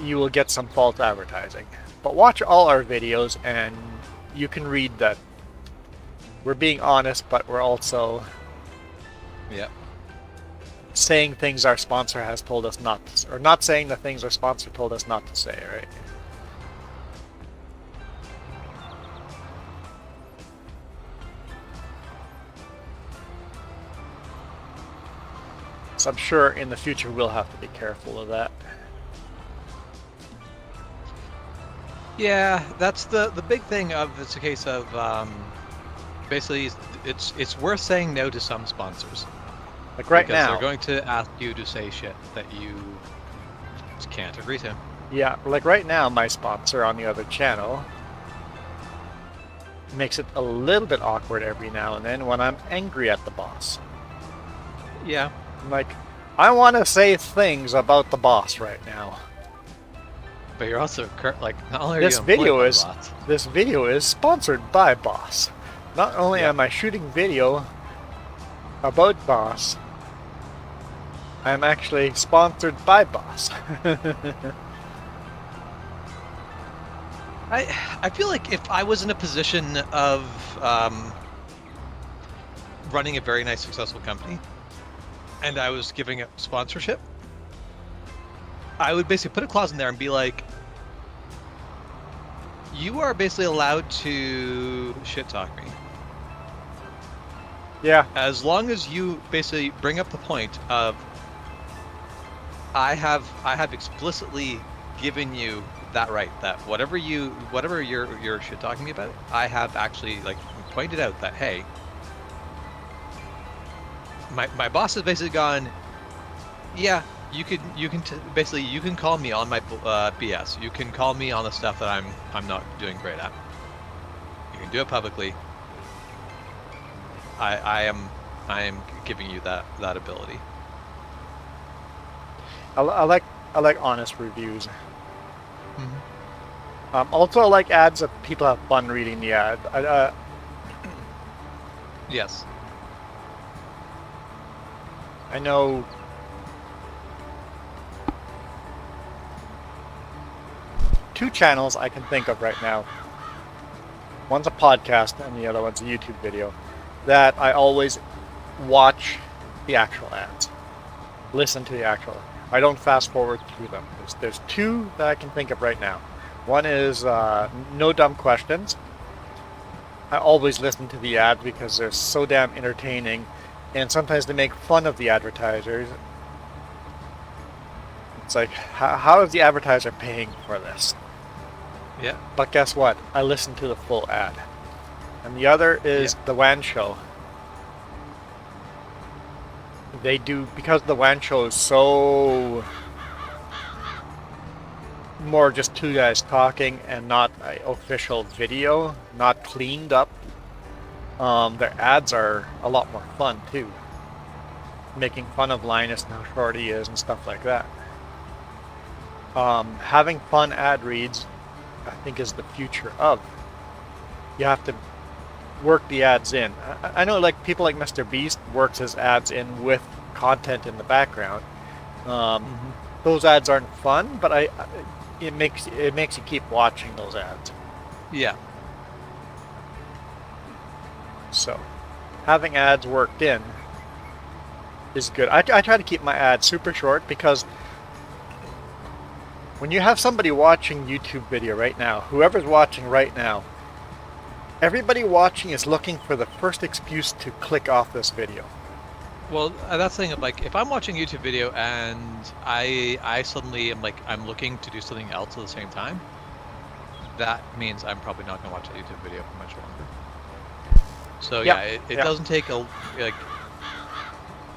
you will get some false advertising. But watch all our videos and you can read that we're being honest, but we're also Yeah. saying things our sponsor has told us not to, or not saying the things our sponsor told us not to say, right? So I'm sure in the future we'll have to be careful of that. Yeah, that's the big thing of it's a case of basically it's worth saying no to some sponsors Like right because now, they're going to ask you to say shit that you just can't agree to. yeah, like right now, my sponsor on the other channel makes it a little bit awkward every now and then when I'm angry at the boss. Yeah, I'm like, I want to say things about the boss right now. but you're also like not only are This you employed video by is bots, this video is sponsored by Boss. Not only Yeah. am I shooting video about Boss, I'm actually sponsored by Boss. I feel like if I was in a position of running a very nice successful company and I was giving it sponsorship, I would basically put a clause in there and be like, you are basically allowed to shit talk me Yeah, as long as you basically bring up the point of I have explicitly given you that right, that whatever you're shit talking me about, I have actually like pointed out that hey, my boss has basically gone, yeah, you can basically you can call me on my BS, you can call me on the stuff that I'm not doing great at, you can do it publicly. I am giving you that ability. I like honest reviews. Also, I like ads that people have fun reading the ad. Yes. I know two channels I can think of right now. One's a podcast and the other one's a YouTube video that I always watch the actual ads. Listen to the actual. I don't fast forward through them. There's two that I can think of right now. One is No Dumb Questions. I always listen to the ads because they're so damn entertaining, and sometimes they make fun of the advertisers. It's like, how is the advertiser paying for this? Yeah. But guess what? I listen to the full ad. And the other is The Juan Show. They do, because the Juan Show is so more just two guys talking and not an official video, not cleaned up. Their ads are a lot more fun too, making fun of Linus and how short he is and stuff like that. Having fun ad reads, I think, is the future of. You have to work the ads in. I know, like people like Mr. Beast works his ads in with content in the background. Those ads aren't fun, but it makes you keep watching those ads. Yeah. So, having ads worked in is good. I try to keep my ads super short because when you have somebody watching YouTube video right now, whoever's watching right now, everybody watching is looking for the first excuse to click off this video. Well, that's the thing of like, if I'm watching a YouTube video and I suddenly am like, I'm looking to do something else at the same time, that means I'm probably not going to watch that YouTube video for much longer. So yeah, it doesn't take like,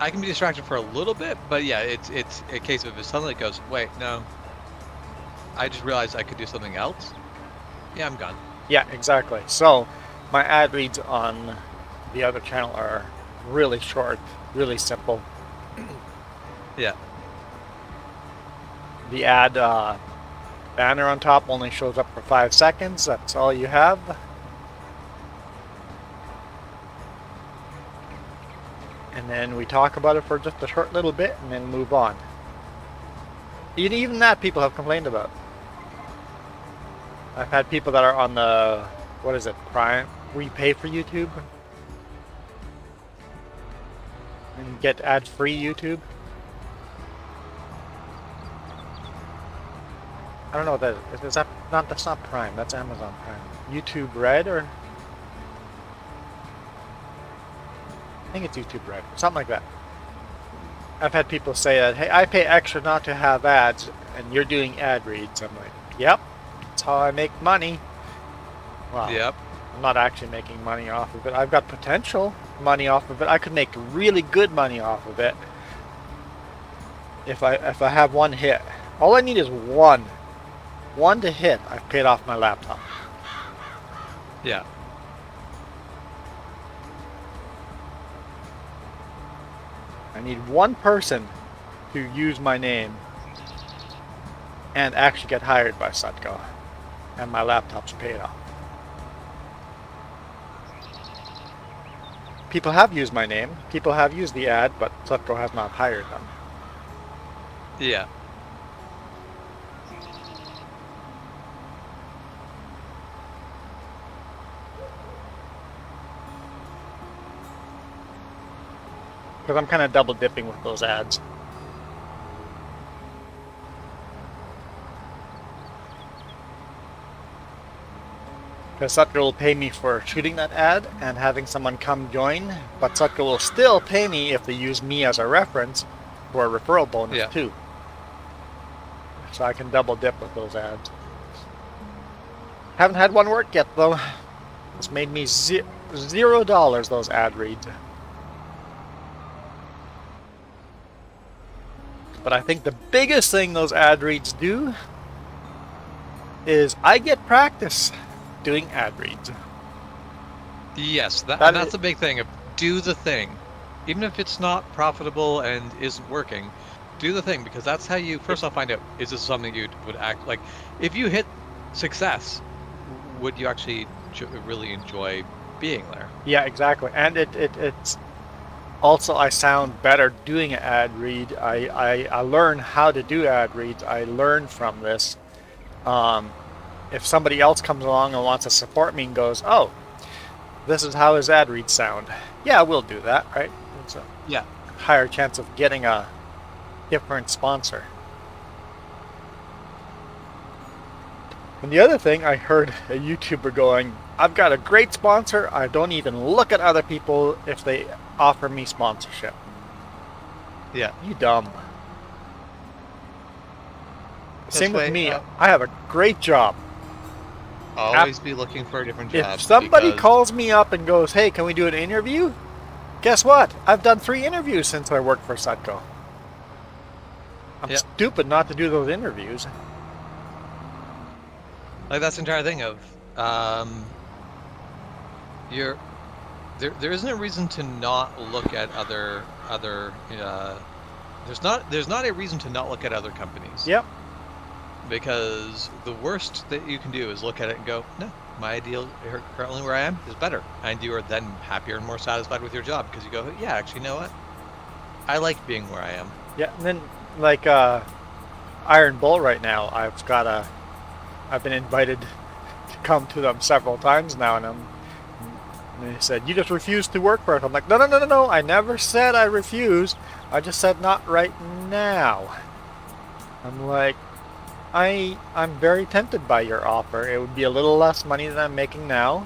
I can be distracted for a little bit, but yeah, it's a case of if suddenly it goes, wait, no, I just realized I could do something else. Yeah, I'm gone. Yeah, exactly. So my ad reads on the other channel are really short, really simple. Yeah. The ad banner on top only shows up for 5 seconds. That's all you have. And then we talk about it for just a short little bit and then move on. Even that people have complained about. I've had people that are on the, what is it, Prime, where you pay for YouTube and get ad-free YouTube. I don't know what that is. Is that not? That's not Prime. That's Amazon Prime. YouTube Red, or I think it's YouTube Red, something like that. I've had people say that, hey, I pay extra not to have ads, and you're doing ad reads. I'm like, yep, that's how I make money. Wow. Yep. I'm not actually making money off of it. I've got potential money off of it. I could make really good money off of it if I have one hit. All I need is one to hit. I've paid off my laptop. Yeah. I need one person to use my name and actually get hired by Sutco, and my laptop's paid off. People have used my name, people have used the ad, but Sutco has not hired them. Yeah. Because I'm kind of double dipping with those ads. Because Sutco will pay me for shooting that ad and having someone come join, but Sutco will still pay me if they use me as a reference for a referral bonus too. So I can double dip with those ads. Haven't had one work yet though. It's made me $0, those ad reads. But I think the biggest thing those ad reads do is I get practice doing ad reads. Yes, that's the big thing. Do the thing. Even if it's not profitable and isn't working, do the thing, because that's how you first off find out, is this something you would act like? If you hit success, would you actually really enjoy being there? Yeah, exactly. And it's also, I sound better doing an ad read. I learn how to do ad reads. I learn from this. If somebody else comes along and wants to support me and goes, oh, this is how his ad reads sound. Yeah, we'll do that, right? It's a higher chance of getting a different sponsor. And the other thing, I heard a YouTuber going, I've got a great sponsor. I don't even look at other people if they offer me sponsorship. Yeah. You dumb. Same with me. I have a great job. Always be looking for a different job. If somebody calls me up and goes, hey, can we do an interview? Guess what? I've done 3 interviews since I worked for Sutco. I'm stupid not to do those interviews. Like, that's the entire thing of there isn't a reason to not look at other there's not a reason to not look at other companies. Yep. Because the worst that you can do is look at it and go, no, my ideal here currently where I am is better, and you are then happier and more satisfied with your job because you go, yeah, actually, you know what, I like being where I am. Yeah. And then like Iron Bull right now, I've been invited to come to them several times now, and they said, you just refused to work for it. I'm like, no, I never said I refused. I just said not right now. I'm like, I'm very tempted by your offer. It would be a little less money than I'm making now.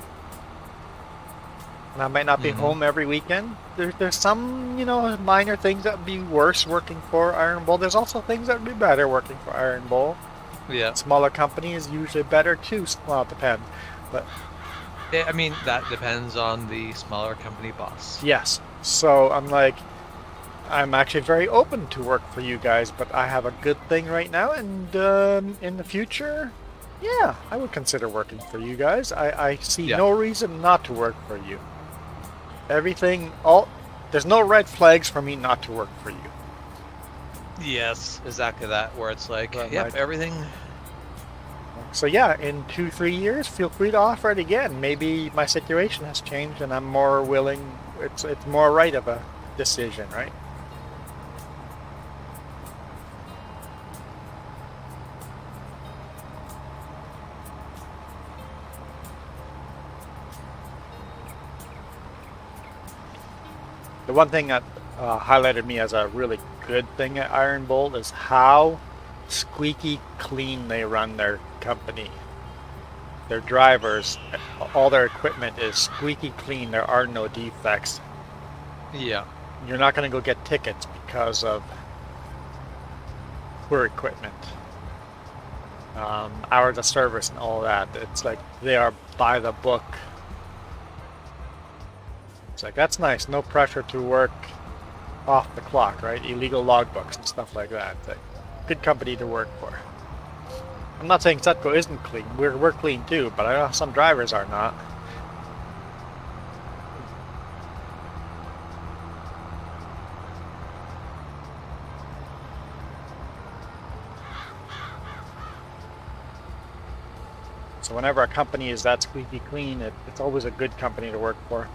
And I might not be home every weekend. There's some, minor things that would be worse working for Iron Bull. There's also things that would be better working for Iron Bull. Yeah. Smaller company is usually better too. Well, it depends. But I mean, that depends on the smaller company boss. yes. So I'm like, I'm actually very open to work for you guys, but I have a good thing right now, and in the future, yeah, I would consider working for you guys. I see no reason not to work for you. There's no red flags for me not to work for you. Yes, exactly that, where it's like, everything. So yeah, in 2-3 years, feel free to offer it again. Maybe my situation has changed and I'm more willing. It's more right of a decision, right? The one thing that highlighted me as a really good thing at Iron Bull is how squeaky clean they run their company. Their drivers, all their equipment is squeaky clean. There are no defects. Yeah. you're not going to go get tickets because of poor equipment, hours of service and all that. It's like they are by the book. It's like, that's nice, no pressure to work off the clock, right? Illegal logbooks and stuff like that. It's like, good company to work for. I'm not saying Sutco isn't clean. We're clean too, but I know some drivers are not. So whenever a company is that squeaky clean, it's always a good company to work for.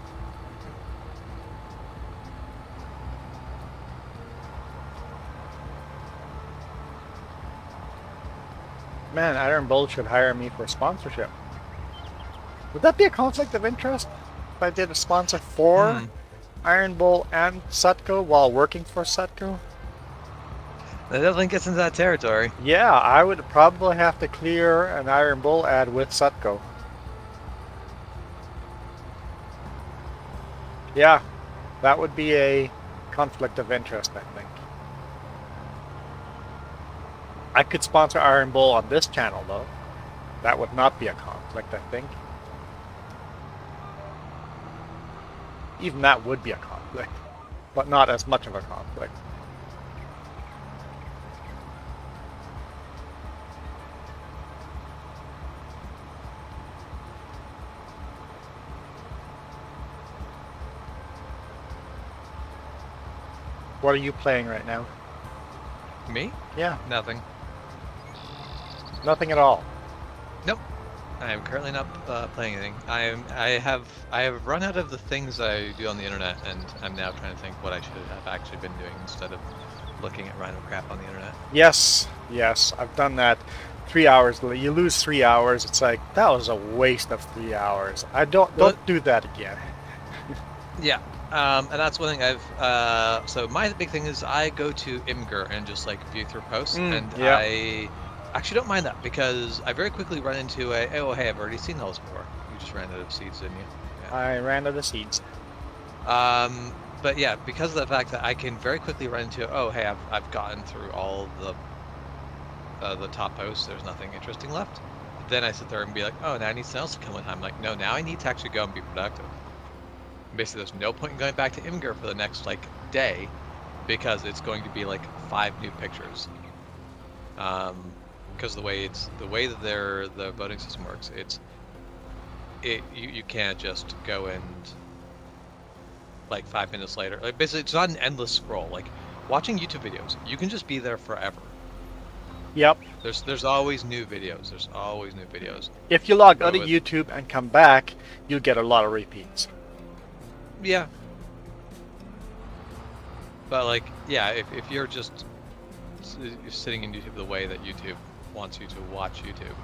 Man, Iron Bull should hire me for sponsorship. Would that be a conflict of interest if I did a sponsor for Iron Bull and Sutco while working for Sutco? That definitely gets into that territory. Yeah, I would probably have to clear an Iron Bull ad with Sutco. Yeah, that would be a conflict of interest, I think. I could sponsor Iron Bull on this channel, though. That would not be a conflict, I think. Even that would be a conflict, but not as much of a conflict. What are you playing right now? Me? Yeah, Nothing. nothing at all. Nope. I am currently not playing anything. I have run out of the things I do on the internet, and I'm now trying to think what I should have actually been doing instead of looking at random crap on the internet. Yes, I've done that. 3 hours. You lose 3 hours. It's like, that was a waste of 3 hours. Don't do that again. Yeah. And that's one thing I've. So my big thing is I go to Imgur and just like view through posts, and yeah. I actually don't mind that because I very quickly run into oh hey, I've already seen those before. You just ran out of seeds, didn't you? Yeah. I ran out of seeds. But yeah, because of the fact that I can very quickly run into oh hey, I've gotten through all the top posts. There's nothing interesting left. But then I sit there and be like, oh, now I need something else to come in. I'm like, no, now I need to actually go and be productive. Basically, there's no point in going back to Imgur for the next like day because it's going to be like 5 new pictures. Because the way that the voting system works, you can't just go and like 5 minutes later. Like basically, it's not an endless scroll. Like watching YouTube videos, you can just be there forever. Yep. There's always new videos. There's always new videos. If you log out of YouTube and come back, you'll get a lot of repeats. Yeah. But like, yeah, if you're just sitting in YouTube the way that YouTube wants you to watch YouTube,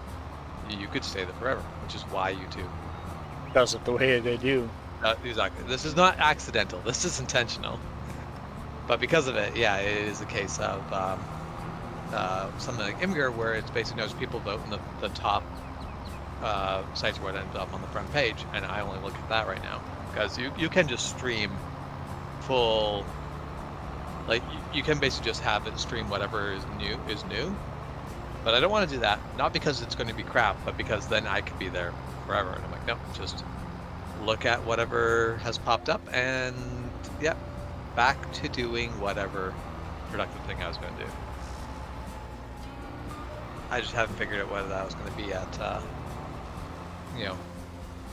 you could stay there forever, which is why YouTube does it the way they do. Exactly. This is not accidental. This is intentional. But because of it, yeah, it is a case of something like Imgur, where it's basically knows people vote in the top sites where it ends up on the front page, and I only look at that right now. Because you can just stream full, like you can basically just have it stream whatever is new, but I don't want to do that, not because it's going to be crap, but because then I could be there forever, and I'm like, no, just look at whatever has popped up, and yep, back to doing whatever productive thing I was going to do. I just haven't figured out whether that was going to be at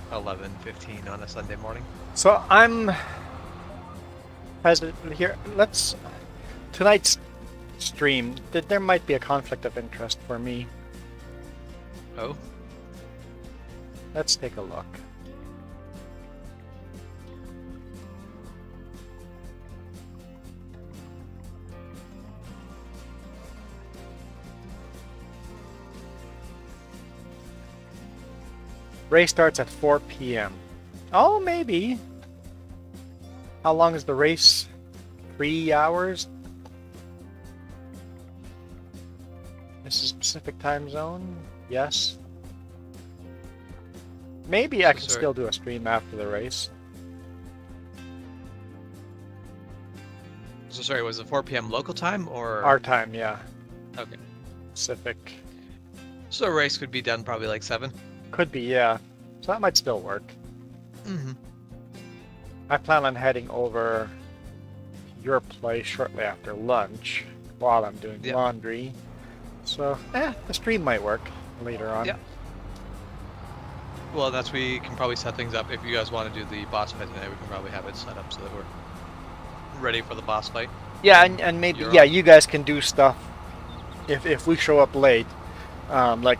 11:15 on a Sunday morning. So I'm hesitant here. Tonight's stream, there might be a conflict of interest for me. Oh? Let's take a look. Race starts at 4 p.m. Oh, maybe. How long is the race? 3 hours? This is Pacific time zone? Yes. Maybe I can still do a stream after the race. Sorry, was it 4 p.m. local time or? Our time, yeah. Okay. Pacific. So a race could be done probably like 7. Could be, yeah. So that might still work. Mm-hmm. I plan on heading over your place shortly after lunch while I'm doing Yep. laundry. So, the stream might work later on. Yep. Well, we can probably set things up. If you guys want to do the boss fight tonight, we can probably have it set up so that we're ready for the boss fight. Yeah, and maybe, You're yeah, on. you guys can do stuff if we show up late. Like,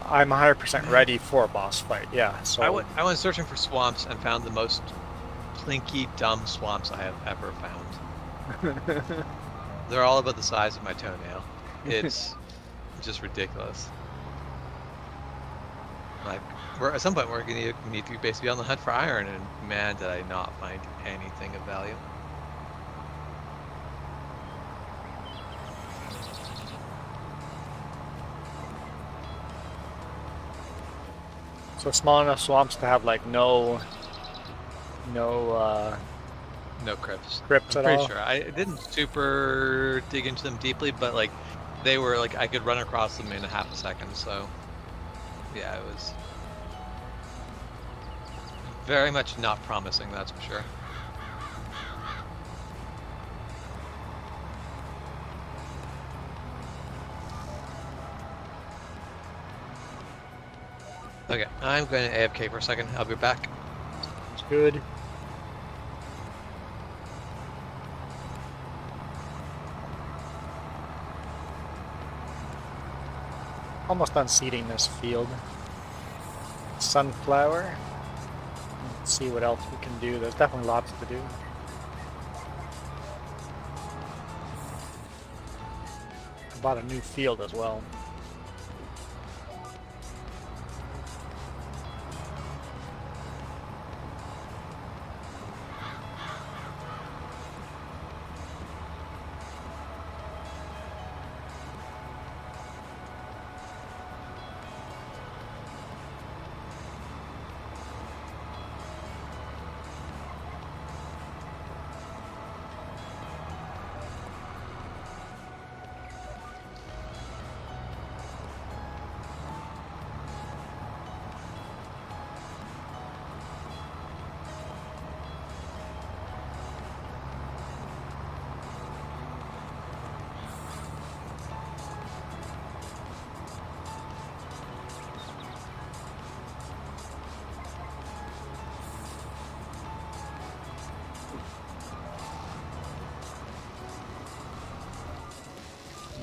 I'm 100% ready for a boss fight, yeah. So I went searching for swamps and found the most plinky, dumb swamps I have ever found. They're all about the size of my toenail. It's just ridiculous. Like, at some point we're gonna need to basically be on the hunt for iron, and man, did I not find anything of value. So small enough swamps to have like no No crypts. crypts I'm at pretty all. sure. I didn't super dig into them deeply, but like they were like I could run across them in a half a second. So yeah, it was very much not promising. That's for sure. Okay, I'm going to AFK for a second. I'll be back. It's good. Almost done seeding this field. Sunflower. Let's see what else we can do. There's definitely lots to do. I bought a new field as well.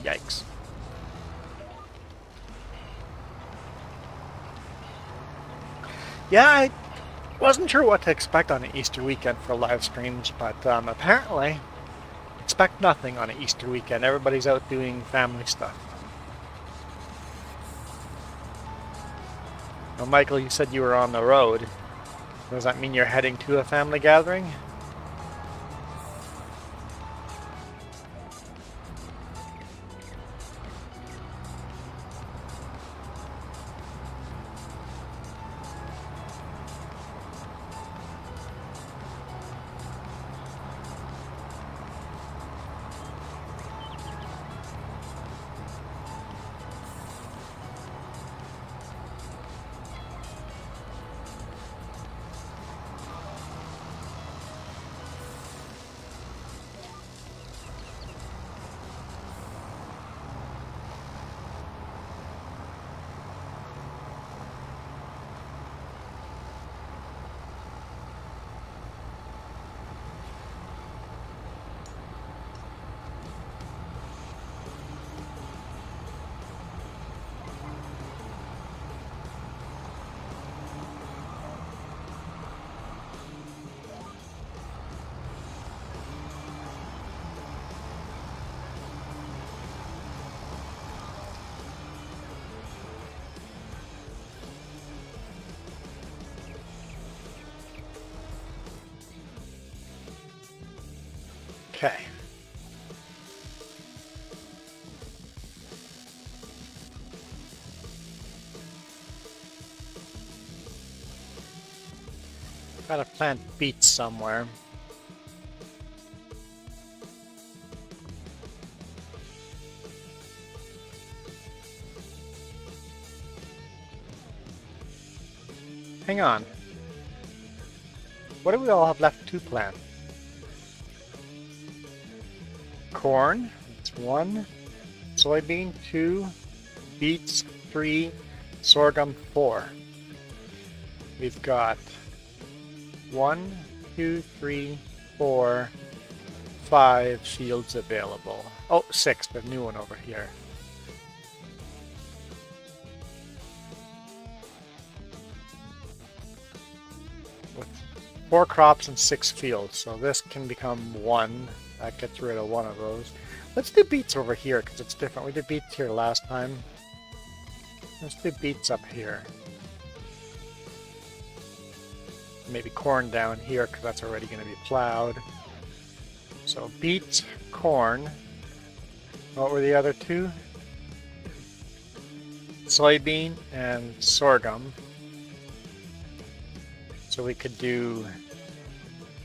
Yikes. Yeah, I wasn't sure what to expect on an Easter weekend for live streams, but apparently expect nothing on an Easter weekend. Everybody's out doing family stuff. Well, Michael, you said you were on the road. Does that mean you're heading to a family gathering? Okay. Gotta plant beets somewhere. hang on. What do we all have left to plant? Corn, that's 1. Soybean, 2. Beets, 3. Sorghum, 4. We've got 1, 2, 3, 4, 5 fields available. Oh, 6, the new one over here. With 4 crops and 6 fields, so this can become 1. That gets rid of one of those. Let's do beets over here because it's different. We did beets here last time. Let's do beets up here. Maybe corn down here because that's already going to be plowed. So beets, corn. What were the other 2? Soybean and sorghum. So we could do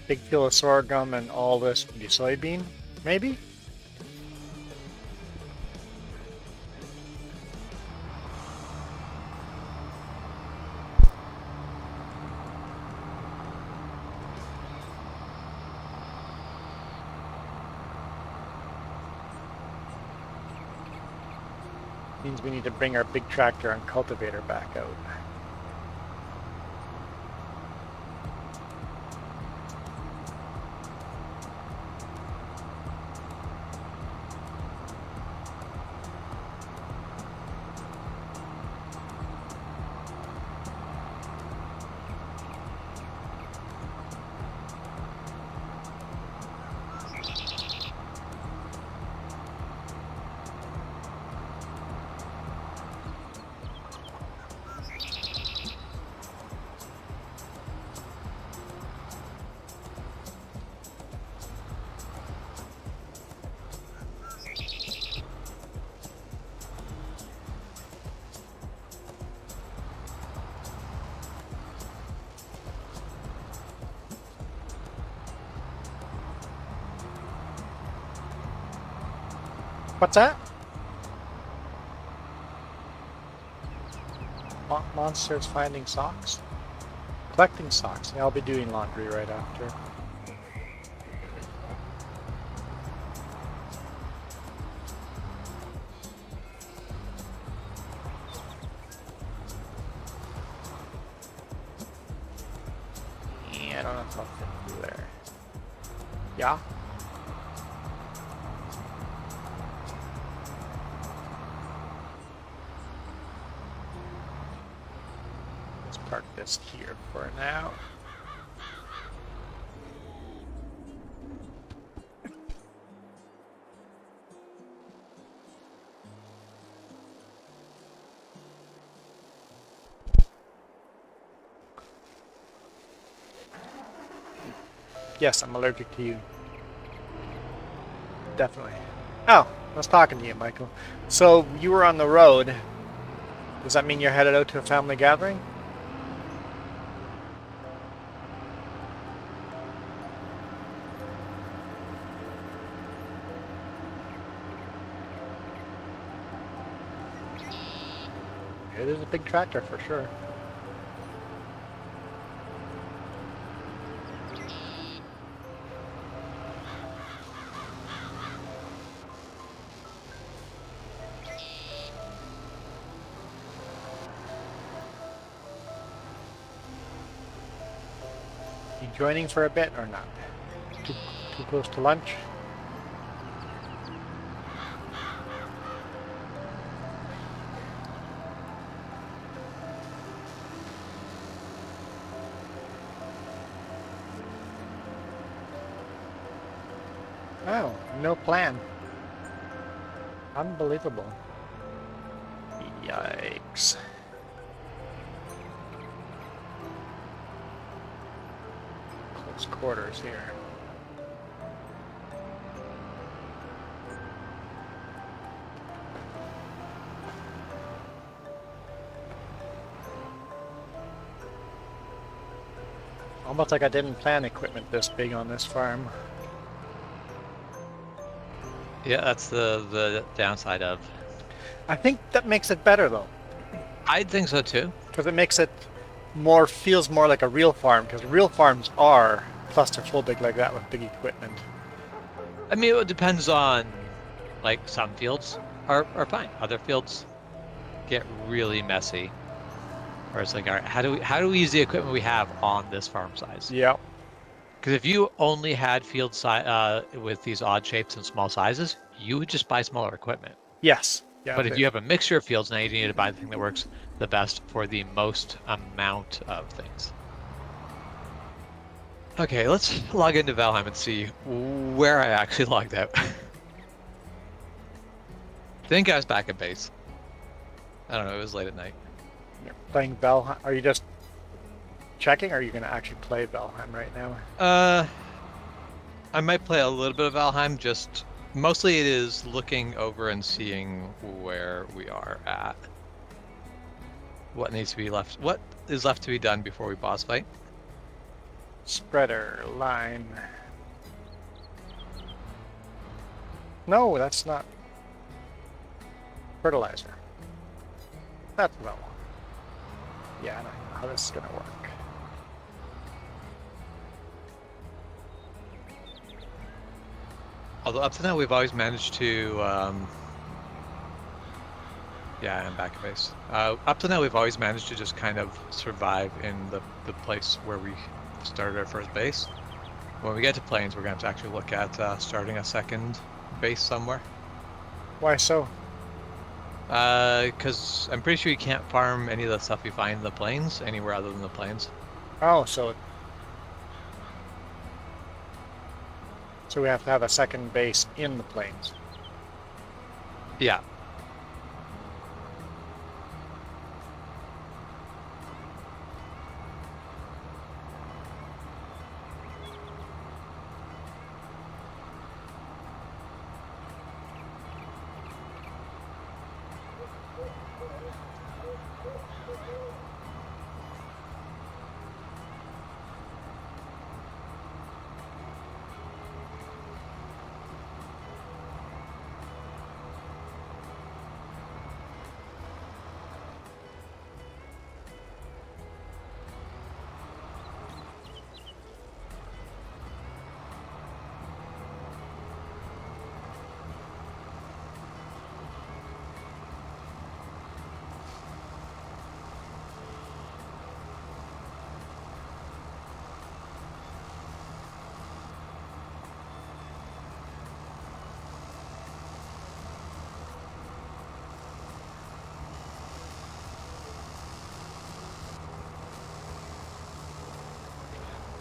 big field of sorghum and all this would be soybean, maybe? Means we need to bring our big tractor and cultivator back out. What's that? Monsters finding socks? Collecting socks. Yeah, I'll be doing laundry right after. Yeah, I don't know if I'll fit through there. Yeah? Park this here for now. Yes, I'm allergic to you. Definitely. Oh, I was talking to you, Michael. So you were on the road. Does that mean you're headed out to a family gathering? It is a big tractor for sure. You joining for a bit or not? Too close to lunch? Oh, no plan. Unbelievable. Yikes. Close quarters here. Almost like I didn't plan equipment this big on this farm. Yeah, that's the downside of. I think that makes it better though. I think so too. Because it makes it more feels more like a real farm because real farms are clusterphobic like that with big equipment. I mean, it depends on, like, some fields are fine. Other fields get really messy. Where it's like, all right, how do we use the equipment we have on this farm size? Yeah. Because if you only had field with these odd shapes and small sizes, you would just buy smaller equipment. Yes. Yeah. But if you have a mixture of fields, now you need to buy the thing that works the best for the most amount of things. Okay, let's log into Valheim and see where I actually logged out. I think I was back at base. I don't know, it was late at night. You're playing Valheim. Are you just checking, or are you going to actually play Valheim right now? I might play a little bit of Valheim, just mostly it is looking over and seeing where we are at. What needs to be left, what is left to be done before we boss fight. Spreader line. No, that's not fertilizer. That's what I want. Yeah, I don't know how this is going to work. Although up to now we've always managed to, yeah, I'm back at base. Up to now we've always managed to just kind of survive in the place where we started our first base. When we get to plains, we're going to have to actually look at starting a second base somewhere. Why so? Because I'm pretty sure you can't farm any of the stuff you find in the plains anywhere other than the plains. Oh, so we have to have a second base in the plains. Yeah.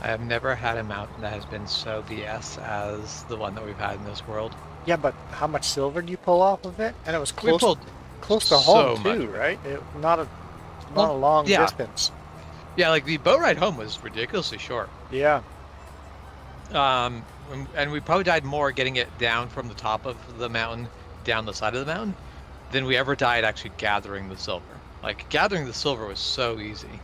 I have never had a mountain that has been so BS as the one that we've had in this world. Yeah, but how much silver do you pull off of it? And it was We close pulled to so home much too, of it. right? Not a Well, long yeah. distance. Yeah, like the boat ride home was ridiculously short. Yeah. And we probably died more getting it down from the top of the mountain down the side of the mountain than we ever died actually gathering the silver. Like, gathering the silver was so easy.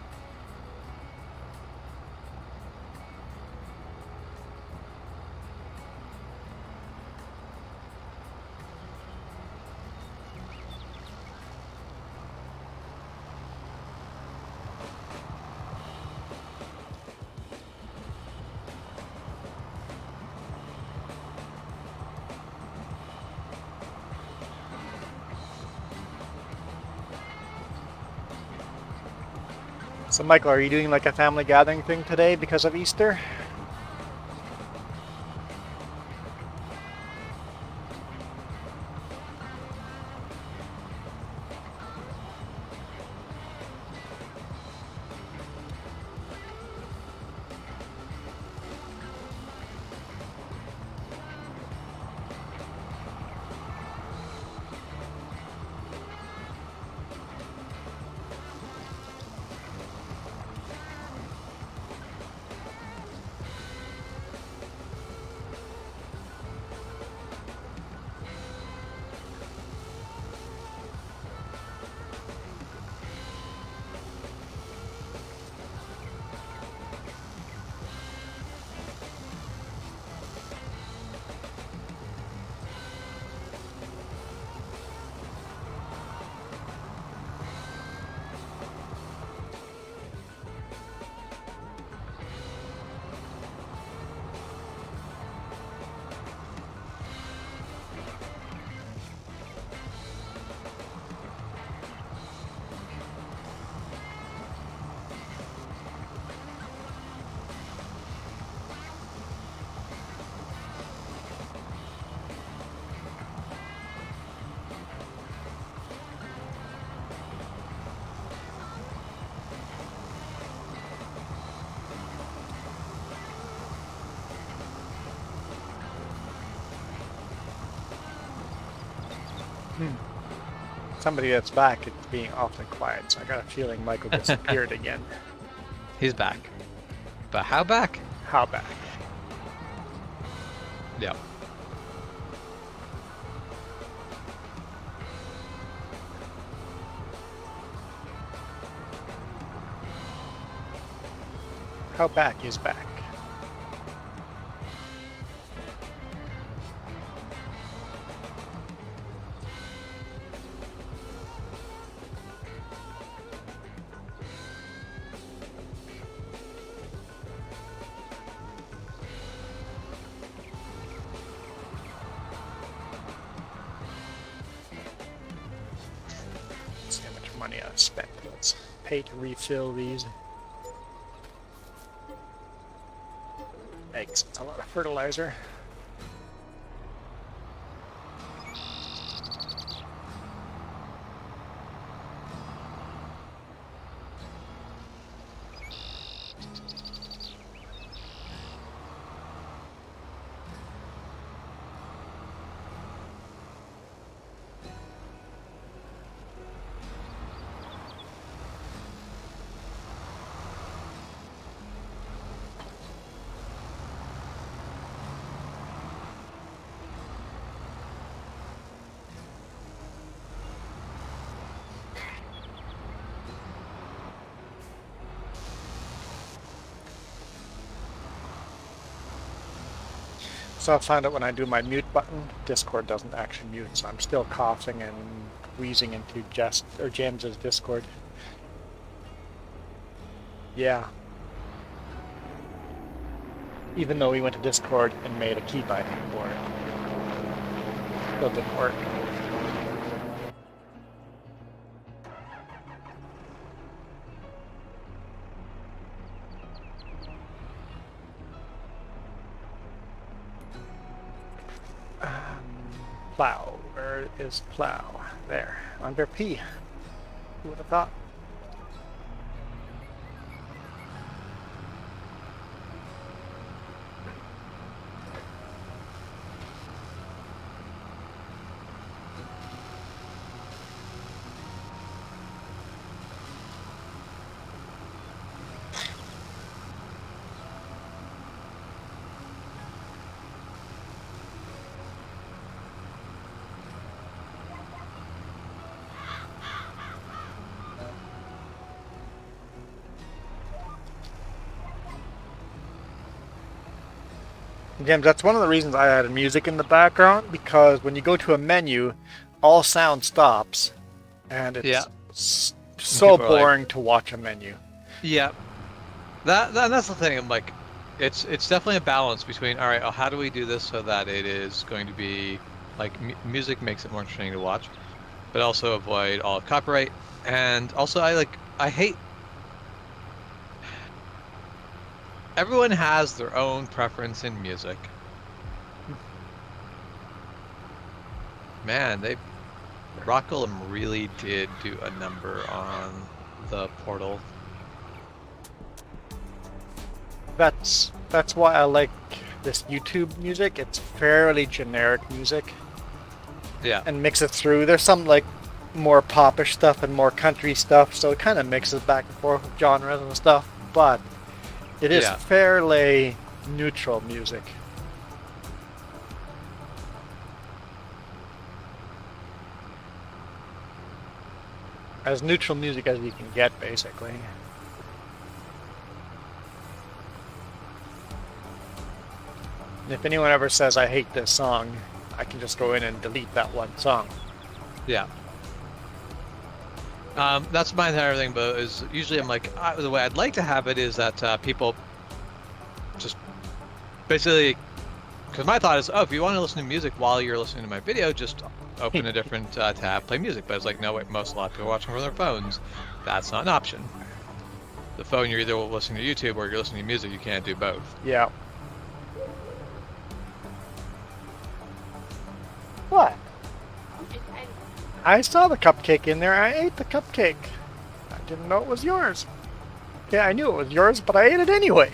So, Michael, are you doing like a family gathering thing today because of Easter? Somebody that's back, it's being awfully quiet, so I got a feeling Michael disappeared again. He's back. But how back? How back? Yeah. How back is back? Let's see how much money I've spent. Let's pay to refill these. Eggs. It's a lot of fertilizer. So I find out when I do my mute button, Discord doesn't actually mute, so I'm still coughing and wheezing into James's Discord. Yeah. Even though we went to Discord and made a key binding for it. Still didn't work. Plow. Where is plow? There. Under P. Who would have thought? James, that's one of the reasons I added music in the background, because when you go to a menu, all sound stops, and it's so boring to watch a menu. Yeah, that's the thing. I'm like, it's definitely a balance between, all right, how do we do this so that it is going to be like music makes it more interesting to watch, but also avoid all copyright, and also I hate. Everyone has their own preference in music. Man, Rocklem really did do a number on the Portal. That's why I like this YouTube music. It's fairly generic music. Yeah. And mix it through. There's some like more popish stuff and more country stuff, so it kind of mixes back and forth with genres and stuff, but it is fairly neutral music. As neutral music as you can get, basically. And if anyone ever says I hate this song, I can just go in and delete that one song. Yeah. That's my entire thing, but is usually I'm like, the way I'd like to have it is that people just basically, because my thought is, oh, if you want to listen to music while you're listening to my video, just open a different tab, play music. But it's like, no, wait, a lot of people are watching from their phones. That's not an option. The phone, you're either listening to YouTube or you're listening to music. You can't do both. Yeah. What? I saw the cupcake in there. I ate the cupcake. I didn't know it was yours. Yeah, I knew it was yours, but I ate it anyway.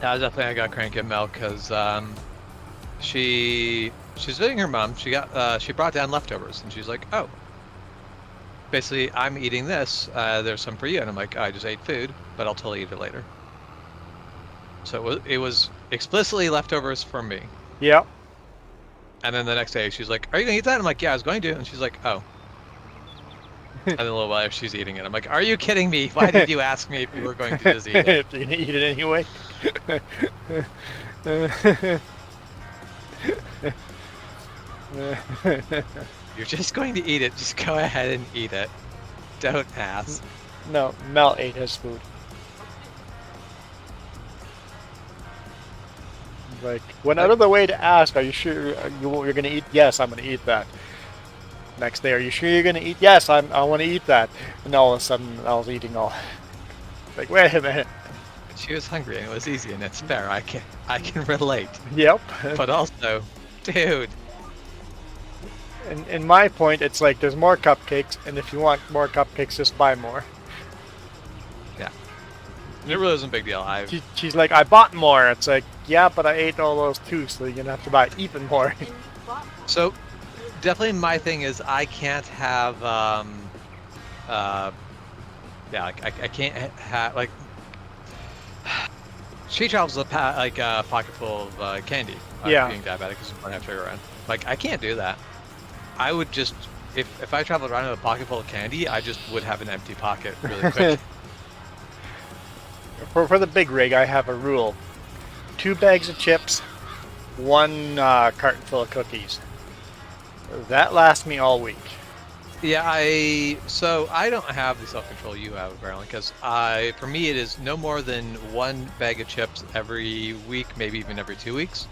Yeah, definitely I got cranky at Mel because she she's visiting her mom. She brought down leftovers, and she's like, "Oh, basically, I'm eating this. There's some for you." And I'm like, "I just ate food, but I'll totally eat it later." So it was explicitly leftovers from me. Yep. And then the next day, she's like, "Are you gonna eat that?" I'm like, "Yeah, I was going to." And she's like, "Oh." And then a little while, she's eating it. I'm like, "Are you kidding me? Why did you ask me if you were going to just eat it?" If you're gonna eat it anyway. You're just going to eat it. Just go ahead and eat it. Don't ask. No, Mel ate his food. Like, went out of the way to ask, "Are you sure you're gonna eat?" "Yes, I'm gonna eat that." Next day, "Are you sure you're gonna eat?" "Yes, I want to eat that." And all of a sudden, I was eating all. Like, wait a minute. She was hungry and it was easy and it's fair. I can relate. Yep. But also, dude. And in my point, it's like there's more cupcakes, and if you want more cupcakes, just buy more. Yeah. It really wasn't a big deal. She's like, "I bought more." It's like, yeah, but I ate all those too, so you're gonna have to buy even more. So, definitely my thing is I can't have yeah, like I can't have like she travels a pocket full of candy. Yeah. Being diabetic because I don't have sugar around. Like I can't do that. I would just if I traveled around with a pocket full of candy, I just would have an empty pocket really quick. For the big rig, I have a rule: 2 bags of chips, 1 carton full of cookies. That lasts me all week. Yeah, so I don't have the self-control you have apparently, because for me it is no more than 1 bag of chips every week, maybe even every 2 weeks,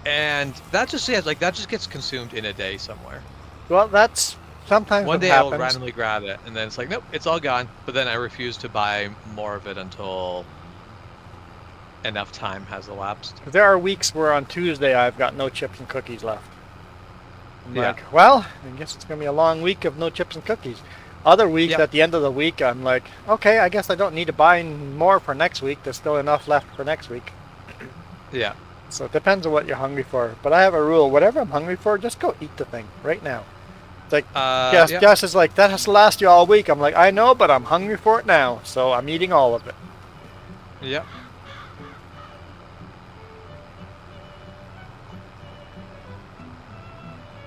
and that just gets consumed in a day somewhere. Well, that's sometimes One what day I will happens. randomly grab it, and then it's like, nope, it's all gone. But then I refuse to buy more of it until enough time has elapsed. There are weeks where on Tuesday I've got no chips and cookies left. I'm Yeah. like, well, I guess it's going to be a long week of no chips and cookies. Other weeks, Yep. at the end of the week, I'm like, okay, I guess I don't need to buy more for next week. There's still enough left for next week. Yeah. So it depends on what you're hungry for. But I have a rule: whatever I'm hungry for, just go eat the thing right now. It's like, Yeah. Jess is like, that has to last you all week. I'm like, I know, but I'm hungry for it now, so I'm eating all of it. Yep.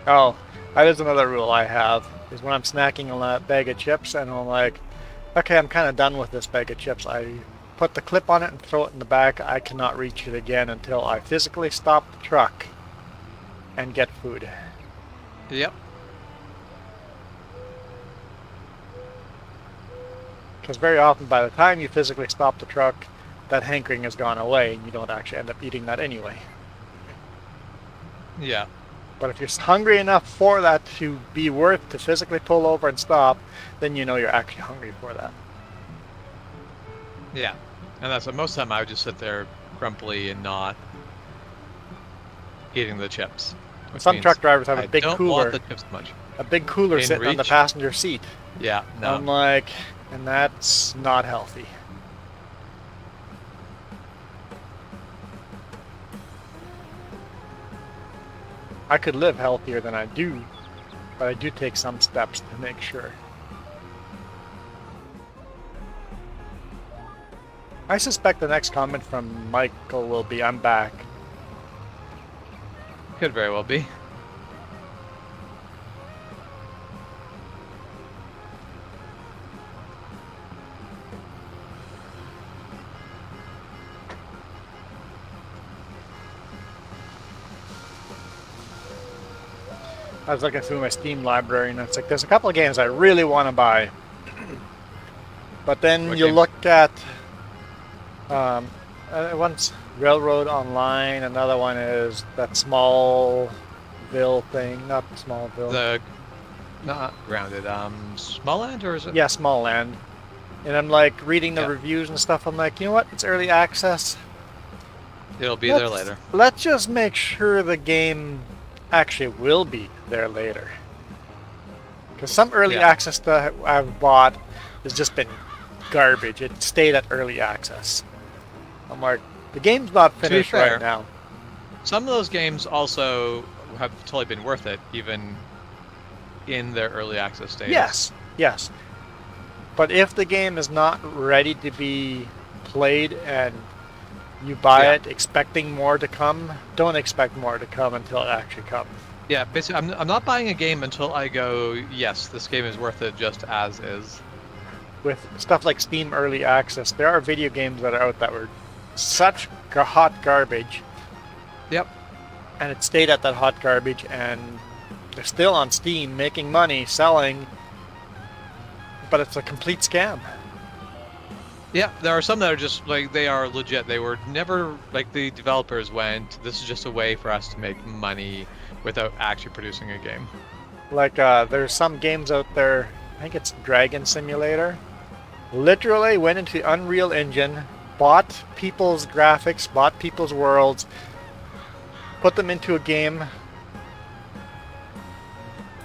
Oh, that is another rule I have, is when I'm snacking on that bag of chips and I'm like, okay, I'm kind of done with this bag of chips. I put the clip on it and throw it in the back. I cannot reach it again until I physically stop the truck and get food. Yep. Because very often by the time you physically stop the truck, that hankering has gone away and you don't actually end up eating that anyway. Yeah. But if you're hungry enough for that to be worth to physically pull over and stop, then you know you're actually hungry for that. Yeah. And that's what most of the time I would just sit there grumpily and not eating the chips. which Some means truck drivers have a I big don't cooler. want the chips much. A big cooler In sitting on the reach? passenger seat. Yeah. No. I'm like, and that's not healthy. I could live healthier than I do, but I do take some steps to make sure. I suspect the next comment from Michael will be, "I'm back." Could very well be. I was looking through my Steam library and it's like, there's a couple of games I really want to buy. But then What you games? look at, one's Railroad Online, another one is that Smallville thing, not Smallville. The not grounded. Smallland or is it? Yeah, Smallland. And I'm like reading the Yeah. reviews and stuff. I'm like, you know what? It's early access. It'll be there later. Let's just make sure the game actually will be there later. Because some early Yeah. access stuff I've bought has just been garbage. It stayed at early access. I'm like, the game's not finished fair, right now. some of those games also have totally been worth it, even in their early access status. Yes, yes. But if the game is not ready to be played and you buy it expecting more to come, don't expect more to come until it actually comes. Yeah, basically, I'm not buying a game until I go, yes, this game is worth it just as is. With stuff like Steam Early Access, there are video games that are out that were such hot garbage. Yep. And it stayed at that hot garbage, and they're still on Steam making money, selling, but it's a complete scam. Yeah, there are some that are just like, they are legit. They were never like, the developers went, this is just a way for us to make money without actually producing a game. Like there's some games out there, I think it's Dragon Simulator, literally went into the Unreal Engine, bought people's graphics, bought people's worlds, put them into a game,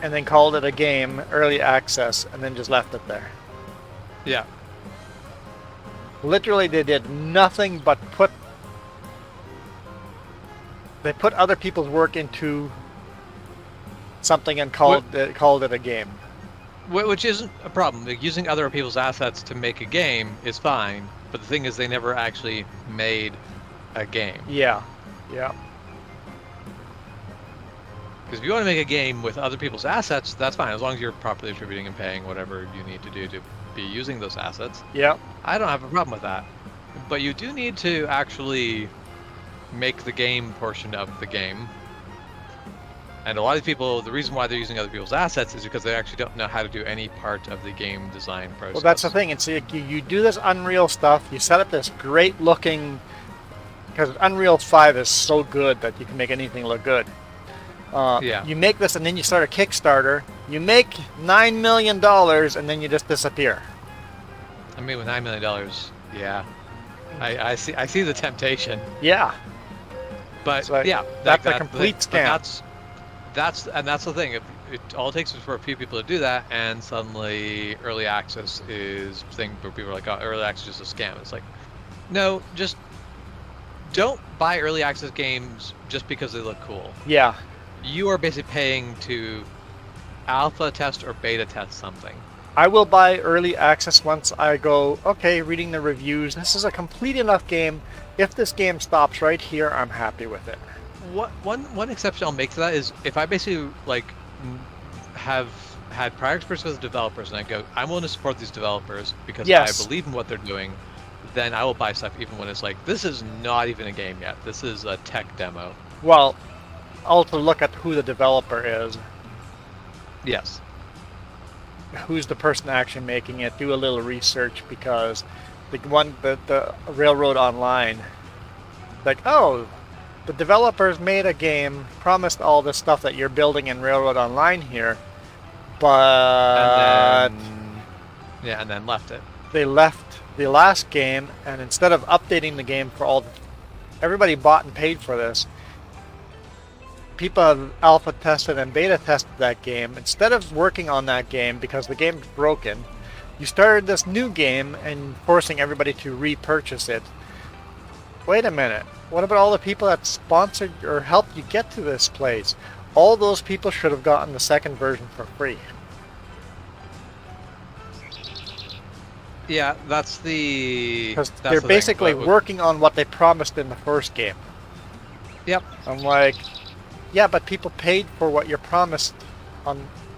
and then called it a game, early access, and then just left it there. Yeah. Literally, they did nothing but put other people's work into something and called it a game. Which isn't a problem. Like, using other people's assets to make a game is fine, but the thing is, they never actually made a game. Yeah, yeah. Because if you want to make a game with other people's assets, that's fine, as long as you're properly attributing and paying whatever you need to do to be using those assets. Yeah. I don't have a problem with that. But you do need to actually make the game portion of the game. And a lot of people, the reason why they're using other people's assets is because they actually don't know how to do any part of the game design process. Well, that's the thing. And so you do this Unreal stuff, you set up this great looking, because Unreal 5 is so good that you can make anything look good. Yeah. You make this and then you start a Kickstarter, you make $9 million and then you just disappear. I mean, with $9 million, yeah. I see the temptation. Yeah. But like, yeah, that's like a complete scam. That's the thing. If it all it takes is for a few people to do that, and suddenly early access is a thing where people are like, "Oh, early access is a scam." It's like, no, just don't buy early access games just because they look cool. Yeah. You are basically paying to alpha test or beta test something. I will buy early access once I go, okay, reading the reviews, this is a complete enough game. If this game stops right here, I'm happy with it. One exception I'll make to that is if I basically like have had prior experience with developers and I go, I'm willing to support these developers because Yes. I believe in what they're doing, then I will buy stuff even when it's like, this is not even a game yet. This is a tech demo. Well, also look at who the developer is. Yes. Who's the person actually making it? Do a little research, because the Railroad Online, like, oh, the developers made a game, promised all this stuff that you're building in Railroad Online here, but and then left it. They left the last game, and instead of updating the game for everybody bought and paid for this, people have alpha tested and beta tested that game. Instead of working on that game because the game's broken, you started this new game and forcing everybody to repurchase it. Wait a minute. What about all the people that sponsored or helped you get to this place? All those people should have gotten the second version for free. Yeah, that's the... Because they're basically working on what they promised in the first game. Yep. I'm like, yeah, but people paid for what you're promised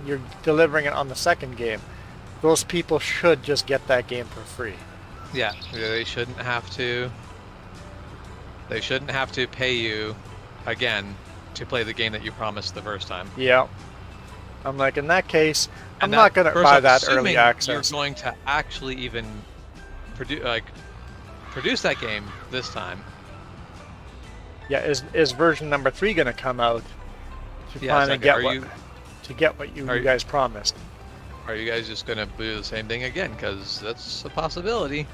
you're delivering it on the second game. Those people should just get that game for free. Yeah, they shouldn't have to... They shouldn't have to pay you again to play the game that you promised the first time. Yeah. I'm like, in that case, I'm not going to buy that early access. You're going to actually even produce that game this time. Yeah, is version number 3 going to come out to finally get what you guys promised? Are you guys just going to do the same thing again? Because that's a possibility.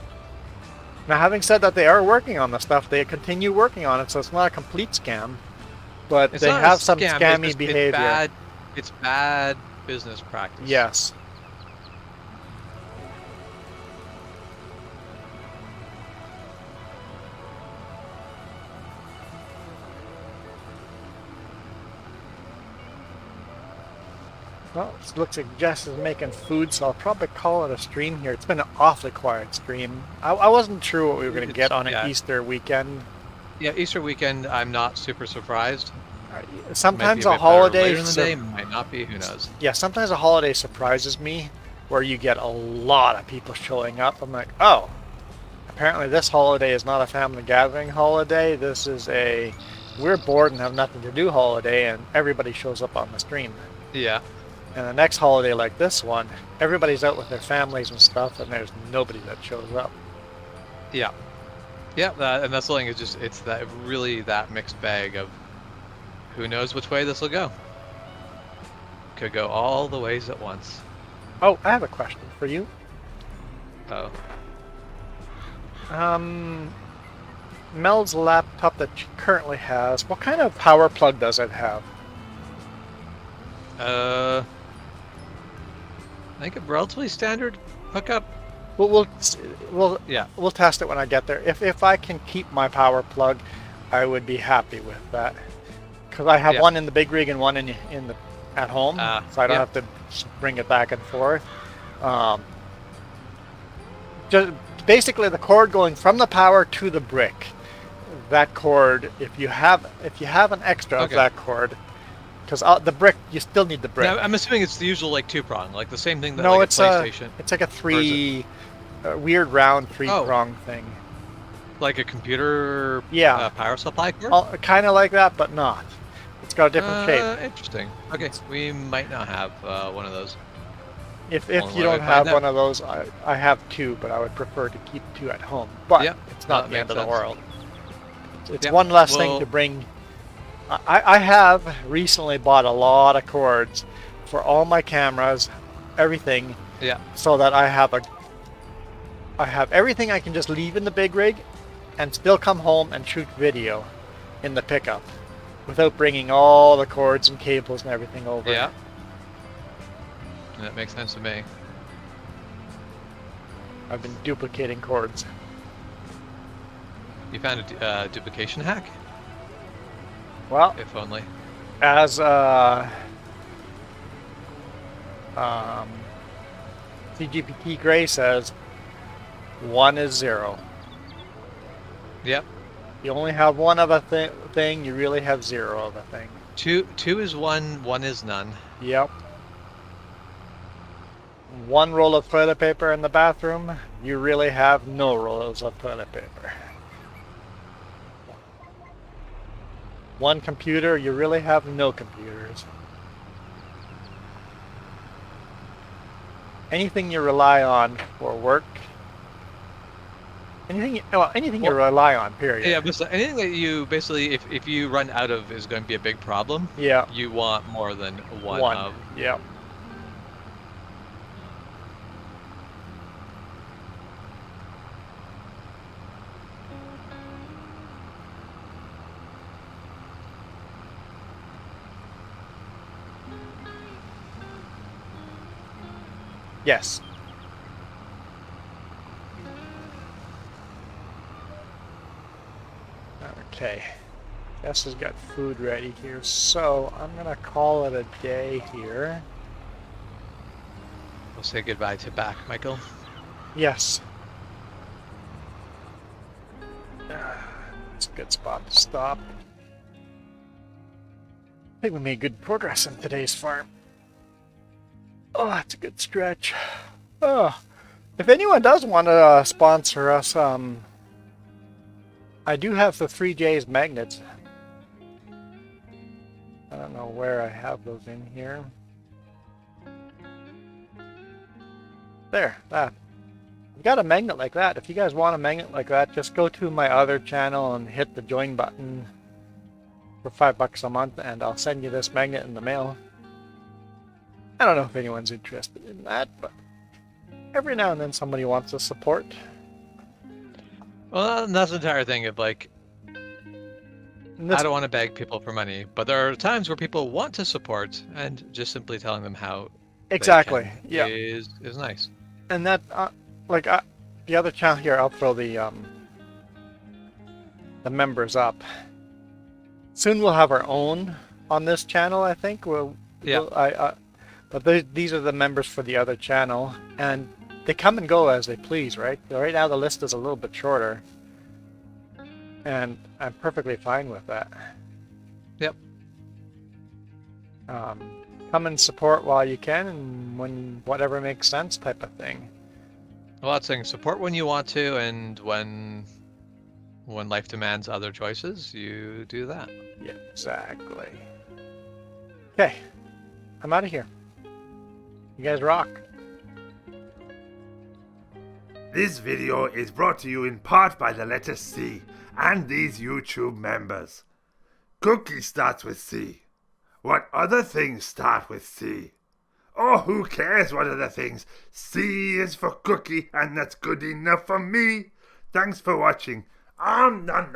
Now, having said that, they are working on the stuff. They continue working on it, so it's not a complete scam. But they have some scammy behavior. It's bad business practice. Yes. Well, it looks like Jess is making food, so I'll probably call it a stream here. It's been an awfully quiet stream. I wasn't sure what we were going to get on an yeah. Easter weekend. Yeah, Easter weekend, I'm not super surprised. Sometimes Might be a bit better holiday, later in the day, might not be. Who knows? yeah, sometimes a holiday surprises me, where you get a lot of people showing up. I'm like, oh, apparently this holiday is not a family gathering holiday. This is a we're bored and have nothing to do holiday, and everybody shows up on the stream. Yeah. And the next holiday like this one, everybody's out with their families and stuff, and there's nobody that shows up. Yeah. Yeah, and that's the thing. It's that really that mixed bag of who knows which way this will go. Could go all the ways at once. Oh, I have a question for you. Oh. Mel's laptop that she currently has, what kind of power plug does it have? I think a relatively standard hookup. We'll Yeah. we'll test it when I get there. If I can keep my power plug, I would be happy with that. Because I have Yeah. one in the big rig and one in the at home, so I don't yeah. have to bring it back and forth. Just basically the cord going from the power to the brick. That cord, if you have an extra of Okay. that cord, because the brick, you still need the brick. Now, I'm assuming it's the usual like two-prong, like the same thing that No, like it's a PlayStation, it's like a weird round three-prong thing. like a computer Yeah. power supply cord. Kind of like that, but not. It's got a different shape. Interesting. Okay, we might not have one of those. If Well, you why don't find have out? one of those, I have two, but I would prefer to keep two at home. But Yeah, it's not that the end makes of the sense. world. It's Yeah, one less thing well- to bring. I have recently bought a lot of cords for all my cameras, everything, Yeah. so that I have everything I can just leave in the big rig and still come home and shoot video in the pickup without bringing all the cords and cables and everything over. Yeah. That makes sense to me. I've been duplicating cords. You found a duplication hack? Well, If only. as CGPT Gray says, 1 is 0. Yep. You only have one of a thing, you really have 0 of a thing. Two is one, one is none. Yep. 1 roll of toilet paper in the bathroom, you really have no rolls of toilet paper. 1 computer, you really have no computers. Anything you rely on for work, anything you rely on, period. Yeah, but anything that you basically, if you run out of is going to be a big problem. Yeah. You want more than one, One. of. Yeah. Yes. Okay. Jess has got food ready here, so I'm gonna call it a day here. We'll say goodbye to back, Michael. Yes. It's a good spot to stop. I think we made good progress in today's farm. Oh, that's a good stretch. Oh, if anyone does want to sponsor us, I do have the 3J's magnets. I don't know where I have those in here. There, that. I've got a magnet like that. If you guys want a magnet like that, just go to my other channel and hit the join button for $5 a month, and I'll send you this magnet in the mail. I don't know if anyone's interested in that, but every now and then somebody wants to support. Well, and that's the entire thing of like, And this, I don't want to beg people for money, but there are times where people want to support, and just simply telling them how they exactly, can yeah. is nice. And that, the other channel here, I'll throw the members up. Soon we'll have our own on this channel. I think Yeah. But these are the members for the other channel, and they come and go as they please, right? Right now the list is a little bit shorter, and I'm perfectly fine with that. Yep. Come and support while you can, and when whatever makes sense, type of thing. Well, that's saying support when you want to, and when life demands other choices, you do that. Yeah, exactly. Okay, I'm out of here. You guys rock. This video is brought to you in part by the letter C and these YouTube members. Cookie starts with C. What other things start with C? Oh, who cares what other things? C is for cookie, and that's good enough for me. Thanks for watching. Nom nom.